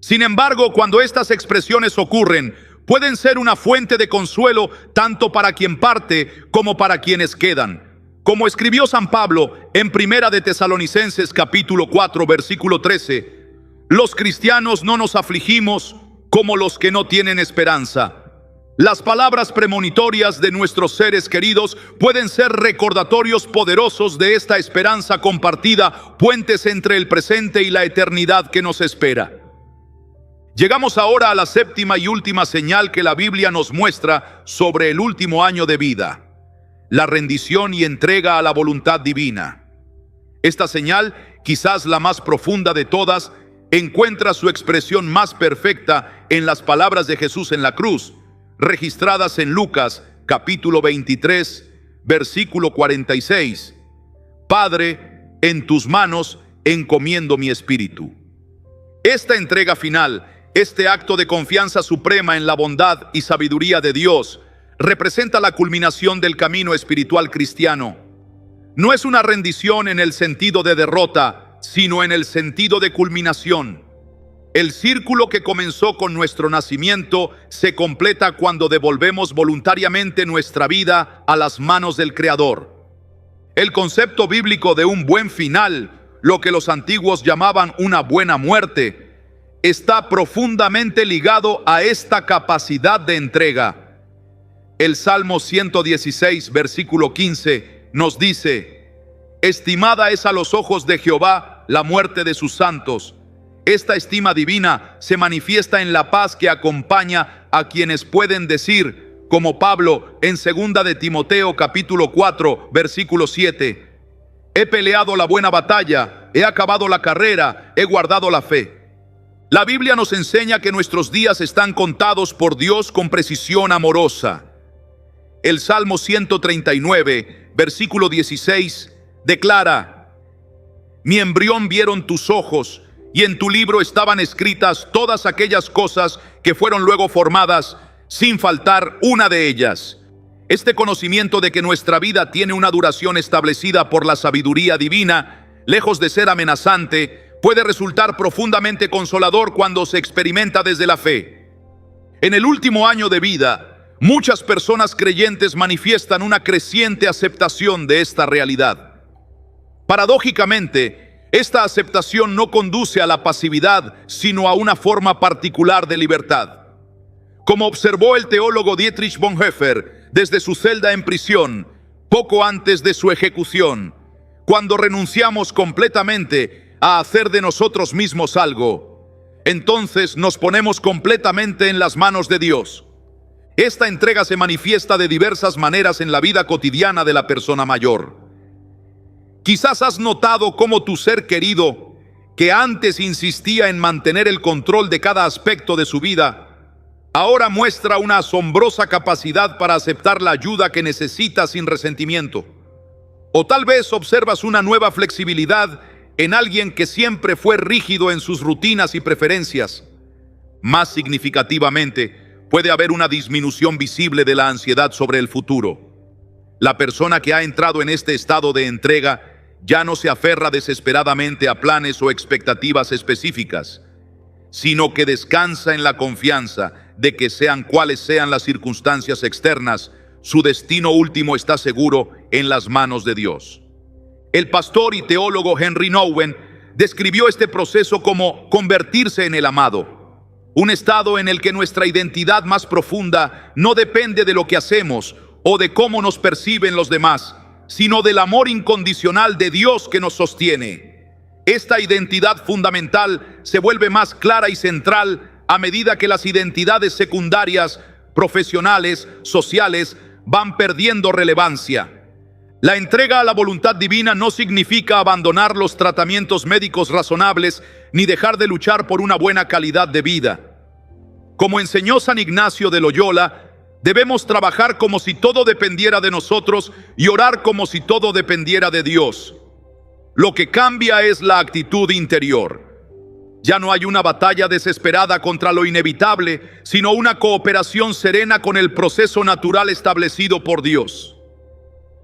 Sin embargo, cuando estas expresiones ocurren, pueden ser una fuente de consuelo tanto para quien parte como para quienes quedan. Como escribió San Pablo en Primera de Tesalonicenses capítulo 4 versículo 13, los cristianos no nos afligimos como los que no tienen esperanza. Las palabras premonitorias de nuestros seres queridos pueden ser recordatorios poderosos de esta esperanza compartida, puentes entre el presente y la eternidad que nos espera. Llegamos ahora a la séptima y última señal que la Biblia nos muestra sobre el último año de vida: la rendición y entrega a la voluntad divina. Esta señal, quizás la más profunda de todas, encuentra su expresión más perfecta en las palabras de Jesús en la cruz, registradas en Lucas capítulo 23, versículo 46. Padre, en tus manos encomiendo mi espíritu. Esta entrega final, este acto de confianza suprema en la bondad y sabiduría de Dios, representa la culminación del camino espiritual cristiano. No es una rendición en el sentido de derrota, sino en el sentido de culminación. El círculo que comenzó con nuestro nacimiento se completa cuando devolvemos voluntariamente nuestra vida a las manos del Creador. El concepto bíblico de un buen final, lo que los antiguos llamaban una buena muerte, está profundamente ligado a esta capacidad de entrega. El Salmo 116, versículo 15, nos dice: estimada es a los ojos de Jehová la muerte de sus santos. Esta estima divina se manifiesta en la paz que acompaña a quienes pueden decir, como Pablo en 2 de Timoteo capítulo 4, versículo 7, he peleado la buena batalla, he acabado la carrera, he guardado la fe. La Biblia nos enseña que nuestros días están contados por Dios con precisión amorosa. El Salmo 139, versículo 16, declara: mi embrión vieron tus ojos, y en tu libro estaban escritas todas aquellas cosas que fueron luego formadas, sin faltar una de ellas. Este conocimiento de que nuestra vida tiene una duración establecida por la sabiduría divina, lejos de ser amenazante, puede resultar profundamente consolador cuando se experimenta desde la fe. En el último año de vida, muchas personas creyentes manifiestan una creciente aceptación de esta realidad. Paradójicamente, esta aceptación no conduce a la pasividad, sino a una forma particular de libertad. Como observó el teólogo Dietrich Bonhoeffer desde su celda en prisión, poco antes de su ejecución, cuando renunciamos completamente a hacer de nosotros mismos algo, entonces nos ponemos completamente en las manos de Dios. Esta entrega se manifiesta de diversas maneras en la vida cotidiana de la persona mayor. Quizás has notado cómo tu ser querido, que antes insistía en mantener el control de cada aspecto de su vida, ahora muestra una asombrosa capacidad para aceptar la ayuda que necesita sin resentimiento. O tal vez observas una nueva flexibilidad en alguien que siempre fue rígido en sus rutinas y preferencias. Más significativamente, puede haber una disminución visible de la ansiedad sobre el futuro. La persona que ha entrado en este estado de entrega ya no se aferra desesperadamente a planes o expectativas específicas, sino que descansa en la confianza de que sean cuales sean las circunstancias externas, su destino último está seguro en las manos de Dios. El pastor y teólogo Henry Nouwen describió este proceso como convertirse en el amado, un estado en el que nuestra identidad más profunda no depende de lo que hacemos o de cómo nos perciben los demás, sino del amor incondicional de Dios que nos sostiene. Esta identidad fundamental se vuelve más clara y central a medida que las identidades secundarias, profesionales, sociales, van perdiendo relevancia. La entrega a la voluntad divina no significa abandonar los tratamientos médicos razonables ni dejar de luchar por una buena calidad de vida. Como enseñó San Ignacio de Loyola, Debemos trabajar como si todo dependiera de nosotros y orar como si todo dependiera de Dios. Lo que cambia es la actitud interior. Ya no hay una batalla desesperada contra lo inevitable, sino una cooperación serena con el proceso natural establecido por Dios.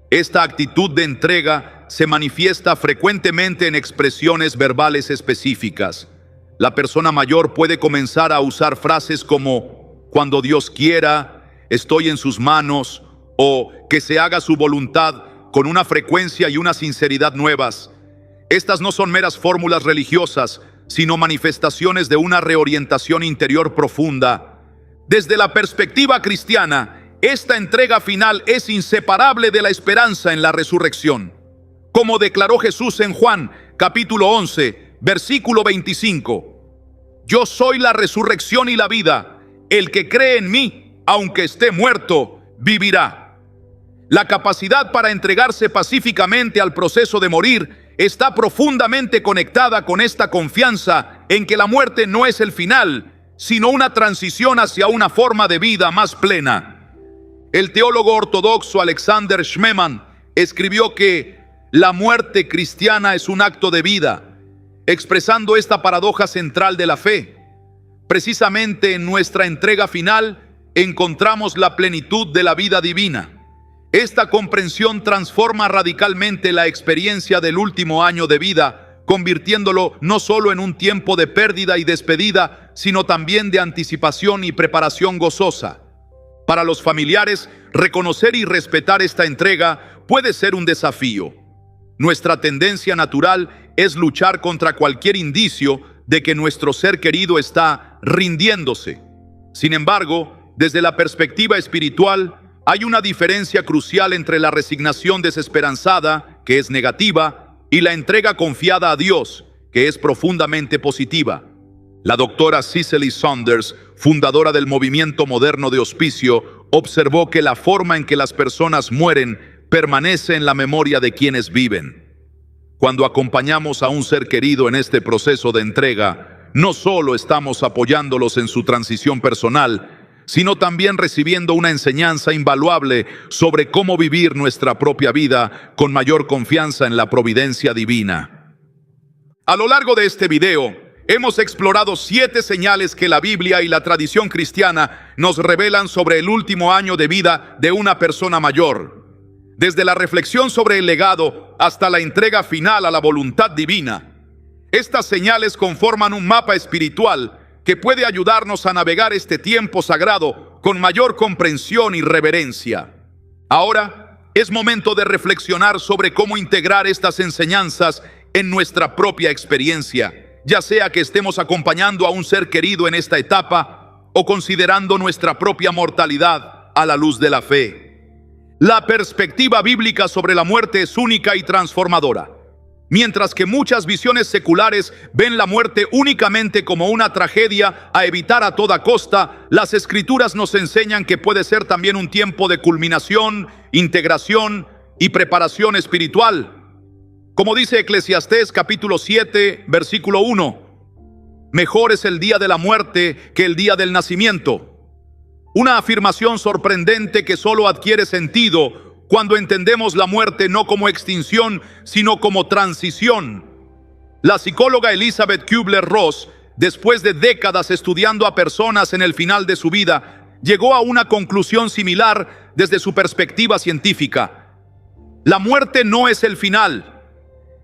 Esta actitud de entrega se manifiesta frecuentemente en expresiones verbales específicas. La persona mayor puede comenzar a usar frases como "cuando Dios quiera", "estoy en sus manos" o "que se haga su voluntad", con una frecuencia y una sinceridad nuevas. Estas no son meras fórmulas religiosas, sino manifestaciones de una reorientación interior profunda. Desde la perspectiva cristiana, esta entrega final es inseparable de la esperanza en la resurrección. Como declaró Jesús en Juan, capítulo 11, versículo 25: "Yo soy la resurrección y la vida. El que cree en mí, aunque esté muerto, vivirá". La capacidad para entregarse pacíficamente al proceso de morir está profundamente conectada con esta confianza en que la muerte no es el final, sino una transición hacia una forma de vida más plena. El teólogo ortodoxo Alexander Schmemann escribió que la muerte cristiana es un acto de vida, expresando esta paradoja central de la fe. Precisamente en nuestra entrega final encontramos la plenitud de la vida divina. Esta comprensión transforma radicalmente la experiencia del último año de vida, convirtiéndolo no solo en un tiempo de pérdida y despedida, sino también de anticipación y preparación gozosa. Para los familiares, reconocer y respetar esta entrega puede ser un desafío. Nuestra tendencia natural es luchar contra cualquier indicio de que nuestro ser querido está rindiéndose. Sin embargo, desde la perspectiva espiritual, hay una diferencia crucial entre la resignación desesperanzada, que es negativa, y la entrega confiada a Dios, que es profundamente positiva. La doctora Cicely Saunders, fundadora del movimiento moderno de hospicio, observó que la forma en que las personas mueren permanece en la memoria de quienes viven. Cuando acompañamos a un ser querido en este proceso de entrega, no solo estamos apoyándolos en su transición personal, sino también recibiendo una enseñanza invaluable sobre cómo vivir nuestra propia vida con mayor confianza en la providencia divina. A lo largo de este video, hemos explorado 7 señales que la Biblia y la tradición cristiana nos revelan sobre el último año de vida de una persona mayor. Desde la reflexión sobre el legado hasta la entrega final a la voluntad divina, estas señales conforman un mapa espiritual que puede ayudarnos a navegar este tiempo sagrado con mayor comprensión y reverencia. Ahora es momento de reflexionar sobre cómo integrar estas enseñanzas en nuestra propia experiencia, ya sea que estemos acompañando a un ser querido en esta etapa o considerando nuestra propia mortalidad a la luz de la fe. La perspectiva bíblica sobre la muerte es única y transformadora. Mientras que muchas visiones seculares ven la muerte únicamente como una tragedia a evitar a toda costa, las Escrituras nos enseñan que puede ser también un tiempo de culminación, integración y preparación espiritual. Como dice Eclesiastés capítulo 7, versículo 1, "Mejor es el día de la muerte que el día del nacimiento". Una afirmación sorprendente que solo adquiere sentido cuando entendemos la muerte no como extinción, sino como transición. La psicóloga Elizabeth Kubler-Ross, después de décadas estudiando a personas en el final de su vida, llegó a una conclusión similar desde su perspectiva científica. La muerte no es el final,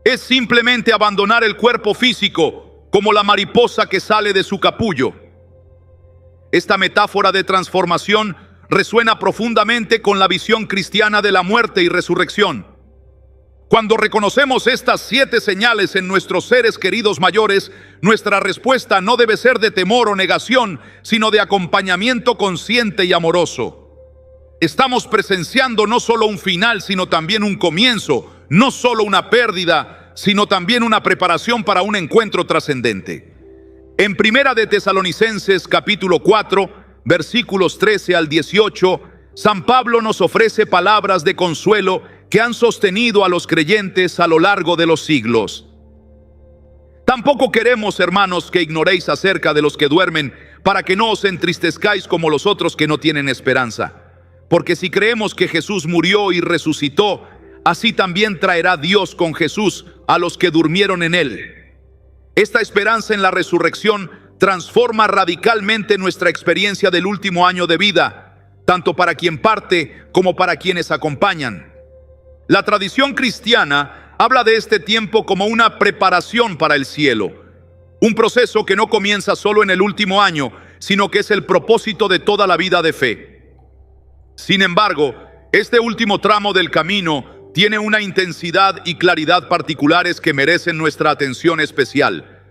es simplemente abandonar el cuerpo físico, como la mariposa que sale de su capullo. Esta metáfora de transformación resuena profundamente con la visión cristiana de la muerte y resurrección. Cuando reconocemos estas 7 señales en nuestros seres queridos mayores, nuestra respuesta no debe ser de temor o negación, sino de acompañamiento consciente y amoroso. Estamos presenciando no solo un final, sino también un comienzo, no solo una pérdida, sino también una preparación para un encuentro trascendente. En Primera de Tesalonicenses capítulo 4, versículos 13 al 18, San Pablo nos ofrece palabras de consuelo que han sostenido a los creyentes a lo largo de los siglos. Tampoco queremos, hermanos, que ignoréis acerca de los que duermen, para que no os entristezcáis como los otros que no tienen esperanza. Porque si creemos que Jesús murió y resucitó, así también traerá Dios con Jesús a los que durmieron en él. Esta esperanza en la resurrección transforma radicalmente nuestra experiencia del último año de vida, tanto para quien parte como para quienes acompañan. La tradición cristiana habla de este tiempo como una preparación para el cielo, un proceso que no comienza solo en el último año, sino que es el propósito de toda la vida de fe. Sin embargo, este último tramo del camino tiene una intensidad y claridad particulares que merecen nuestra atención especial.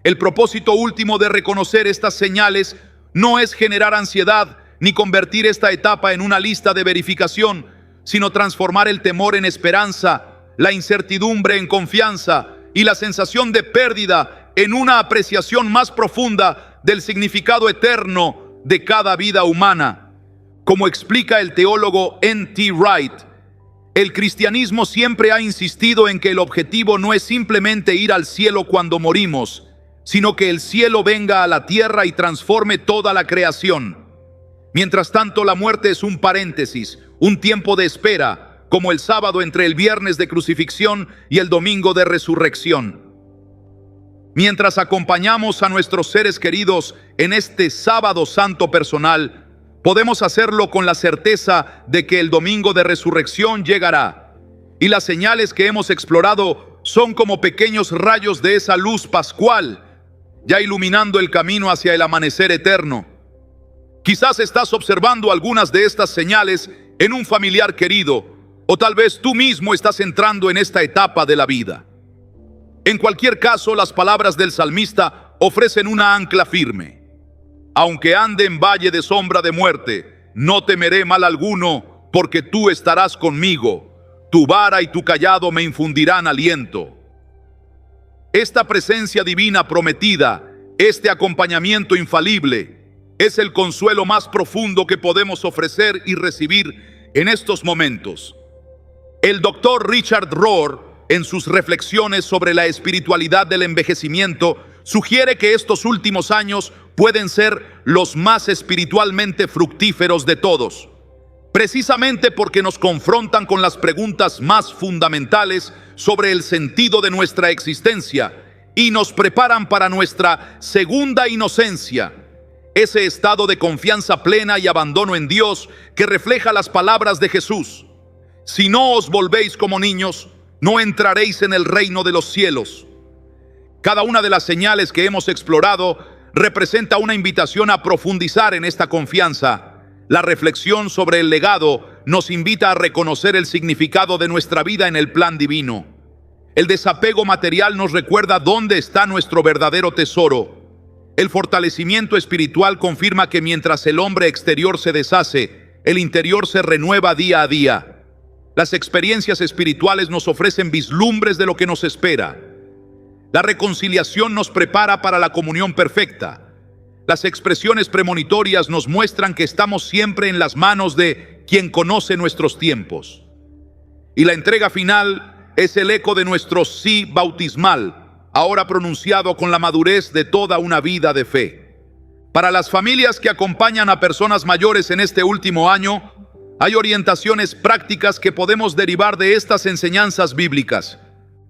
El propósito último de reconocer estas señales no es generar ansiedad ni convertir esta etapa en una lista de verificación, sino transformar el temor en esperanza, la incertidumbre en confianza y la sensación de pérdida en una apreciación más profunda del significado eterno de cada vida humana. Como explica el teólogo N.T. Wright, el cristianismo siempre ha insistido en que el objetivo no es simplemente ir al cielo cuando morimos, sino que el cielo venga a la tierra y transforme toda la creación. Mientras tanto, la muerte es un paréntesis, un tiempo de espera, como el sábado entre el viernes de crucifixión y el domingo de resurrección. Mientras acompañamos a nuestros seres queridos en este sábado santo personal, podemos hacerlo con la certeza de que el domingo de resurrección llegará. Y las señales que hemos explorado son como pequeños rayos de esa luz pascual, ya iluminando el camino hacia el amanecer eterno. Quizás estás observando algunas de estas señales en un familiar querido, o tal vez tú mismo estás entrando en esta etapa de la vida. En cualquier caso, las palabras del salmista ofrecen una ancla firme. Aunque ande en valle de sombra de muerte, no temeré mal alguno, porque tú estarás conmigo. Tu vara y tu cayado me infundirán aliento. Esta presencia divina prometida, este acompañamiento infalible, es el consuelo más profundo que podemos ofrecer y recibir en estos momentos. El doctor Richard Rohr, en sus reflexiones sobre la espiritualidad del envejecimiento, sugiere que estos últimos años pueden ser los más espiritualmente fructíferos de todos, precisamente porque nos confrontan con las preguntas más fundamentales sobre el sentido de nuestra existencia y nos preparan para nuestra segunda inocencia, ese estado de confianza plena y abandono en Dios que refleja las palabras de Jesús: si no os volvéis como niños, no entraréis en el reino de los cielos. Cada una de las señales que hemos explorado representa una invitación a profundizar en esta confianza. La reflexión sobre el legado nos invita a reconocer el significado de nuestra vida en el plan divino. El desapego material nos recuerda dónde está nuestro verdadero tesoro. El fortalecimiento espiritual confirma que mientras el hombre exterior se deshace, el interior se renueva día a día. Las experiencias espirituales nos ofrecen vislumbres de lo que nos espera. La reconciliación nos prepara para la comunión perfecta. Las expresiones premonitorias nos muestran que estamos siempre en las manos de quien conoce nuestros tiempos. Y la entrega final es el eco de nuestro sí bautismal, ahora pronunciado con la madurez de toda una vida de fe. Para las familias que acompañan a personas mayores en este último año, hay orientaciones prácticas que podemos derivar de estas enseñanzas bíblicas.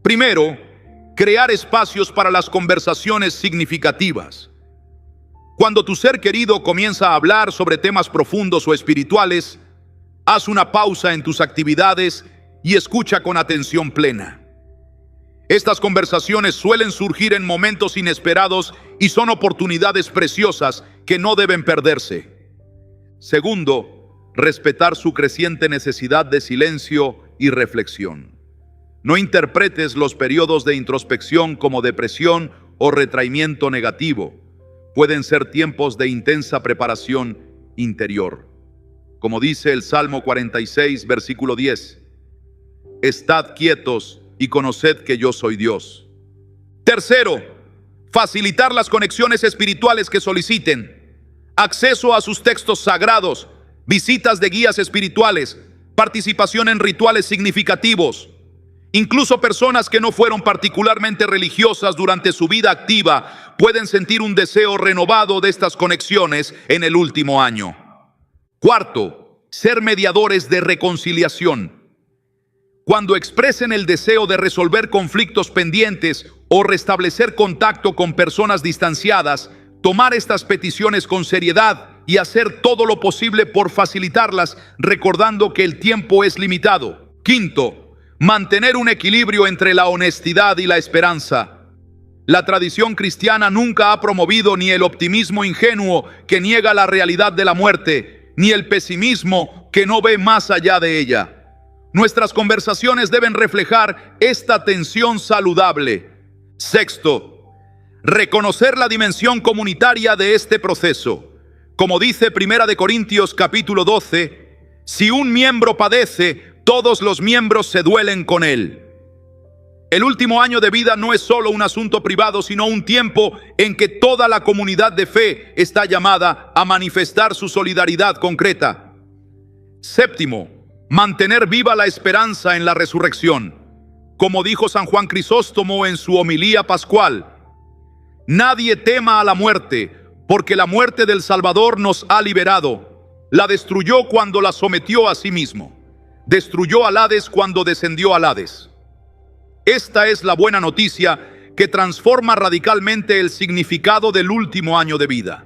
Primero, crear espacios para las conversaciones significativas. Cuando tu ser querido comienza a hablar sobre temas profundos o espirituales, haz una pausa en tus actividades y escucha con atención plena. Estas conversaciones suelen surgir en momentos inesperados y son oportunidades preciosas que no deben perderse. Segundo, respetar su creciente necesidad de silencio y reflexión. No interpretes los periodos de introspección como depresión o retraimiento negativo. Pueden ser tiempos de intensa preparación interior. Como dice el Salmo 46, versículo 10, estad quietos y conoced que yo soy Dios. Tercero, facilitar las conexiones espirituales que soliciten. Acceso a sus textos sagrados, visitas de guías espirituales, participación en rituales significativos. Incluso personas que no fueron particularmente religiosas durante su vida activa pueden sentir un deseo renovado de estas conexiones en el último año. Cuarto, ser mediadores de reconciliación. Cuando expresen el deseo de resolver conflictos pendientes o restablecer contacto con personas distanciadas, tomar estas peticiones con seriedad y hacer todo lo posible por facilitarlas, recordando que el tiempo es limitado. Quinto, mantener un equilibrio entre la honestidad y la esperanza. La tradición cristiana nunca ha promovido ni el optimismo ingenuo que niega la realidad de la muerte, ni el pesimismo que no ve más allá de ella. Nuestras conversaciones deben reflejar esta tensión saludable. Sexto, reconocer la dimensión comunitaria de este proceso. Como dice 1 Corintios capítulo 12, si un miembro padece, todos los miembros se duelen con él. El último año de vida no es solo un asunto privado, sino un tiempo en que toda la comunidad de fe está llamada a manifestar su solidaridad concreta. Séptimo, mantener viva la esperanza en la resurrección. Como dijo San Juan Crisóstomo en su homilía pascual, nadie tema a la muerte, porque la muerte del Salvador nos ha liberado. La destruyó cuando la sometió a sí mismo. Destruyó al Hades cuando descendió al Hades. Esta es la buena noticia que transforma radicalmente el significado del último año de vida.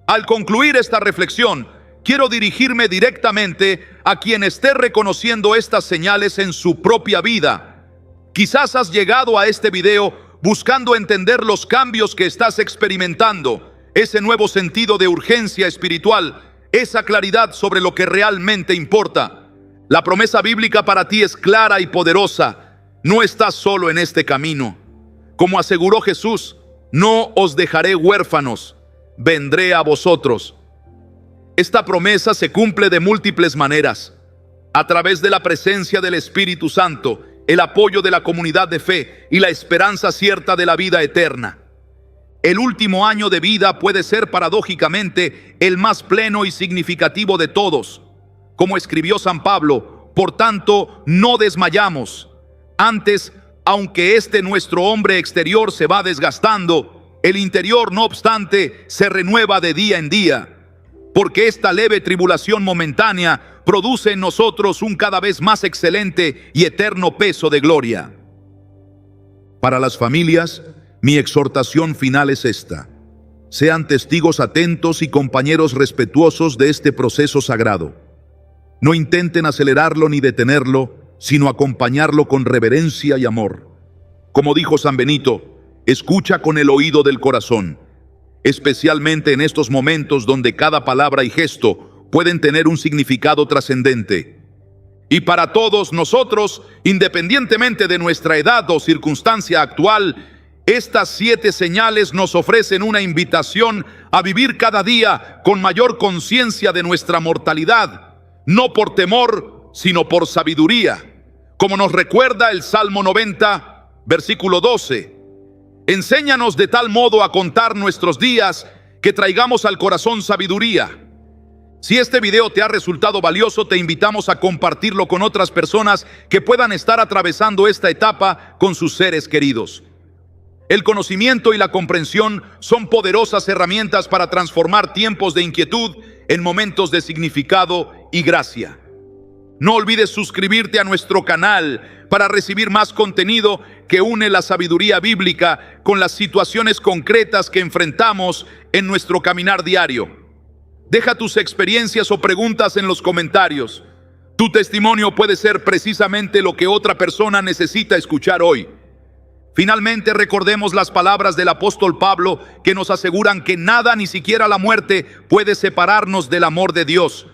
Al concluir esta reflexión, quiero dirigirme directamente a quien esté reconociendo estas señales en su propia vida. Quizás has llegado a este video buscando entender los cambios que estás experimentando, ese nuevo sentido de urgencia espiritual, esa claridad sobre lo que realmente importa. La promesa bíblica para ti es clara y poderosa. No estás solo en este camino. Como aseguró Jesús, no os dejaré huérfanos, vendré a vosotros. Esta promesa se cumple de múltiples maneras, a través de la presencia del Espíritu Santo, el apoyo de la comunidad de fe y la esperanza cierta de la vida eterna. El último año de vida puede ser paradójicamente el más pleno y significativo de todos. Como escribió San Pablo, por tanto, no desmayamos. Antes, aunque nuestro hombre exterior se va desgastando, el interior, no obstante, se renueva de día en día, porque esta leve tribulación momentánea produce en nosotros un cada vez más excelente y eterno peso de gloria. Para las familias, mi exhortación final es esta: sean testigos atentos y compañeros respetuosos de este proceso sagrado. No intenten acelerarlo ni detenerlo, sino acompañarlo con reverencia y amor. Como dijo San Benito, escucha con el oído del corazón, especialmente en estos momentos donde cada palabra y gesto pueden tener un significado trascendente. Y para todos nosotros, independientemente de nuestra edad o circunstancia actual, estas 7 señales nos ofrecen una invitación a vivir cada día con mayor conciencia de nuestra mortalidad, no por temor, sino por sabiduría. Como nos recuerda el Salmo 90, versículo 12, enséñanos de tal modo a contar nuestros días que traigamos al corazón sabiduría. Si este video te ha resultado valioso, te invitamos a compartirlo con otras personas que puedan estar atravesando esta etapa con sus seres queridos. El conocimiento y la comprensión son poderosas herramientas para transformar tiempos de inquietud en momentos de significado y gracia. No olvides suscribirte a nuestro canal para recibir más contenido que une la sabiduría bíblica con las situaciones concretas que enfrentamos en nuestro caminar diario. Deja tus experiencias o preguntas en los comentarios. Tu testimonio puede ser precisamente lo que otra persona necesita escuchar hoy. Finalmente, recordemos las palabras del apóstol Pablo que nos aseguran que nada, ni siquiera la muerte, puede separarnos del amor de Dios.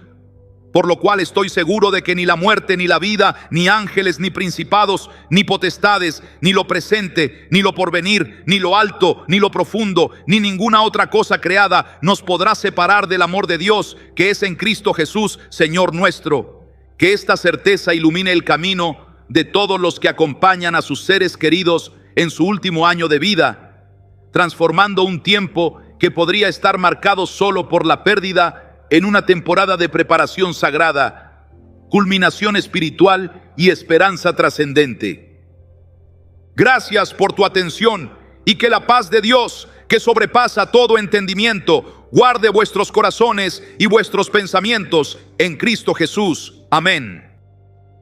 Por lo cual estoy seguro de que ni la muerte, ni la vida, ni ángeles, ni principados, ni potestades, ni lo presente, ni lo porvenir, ni lo alto, ni lo profundo, ni ninguna otra cosa creada nos podrá separar del amor de Dios que es en Cristo Jesús, Señor nuestro. Que esta certeza ilumine el camino de todos los que acompañan a sus seres queridos en su último año de vida, transformando un tiempo que podría estar marcado solo por la pérdida en una temporada de preparación sagrada, culminación espiritual y esperanza trascendente. Gracias por tu atención y que la paz de Dios, que sobrepasa todo entendimiento, guarde vuestros corazones y vuestros pensamientos en Cristo Jesús. Amén.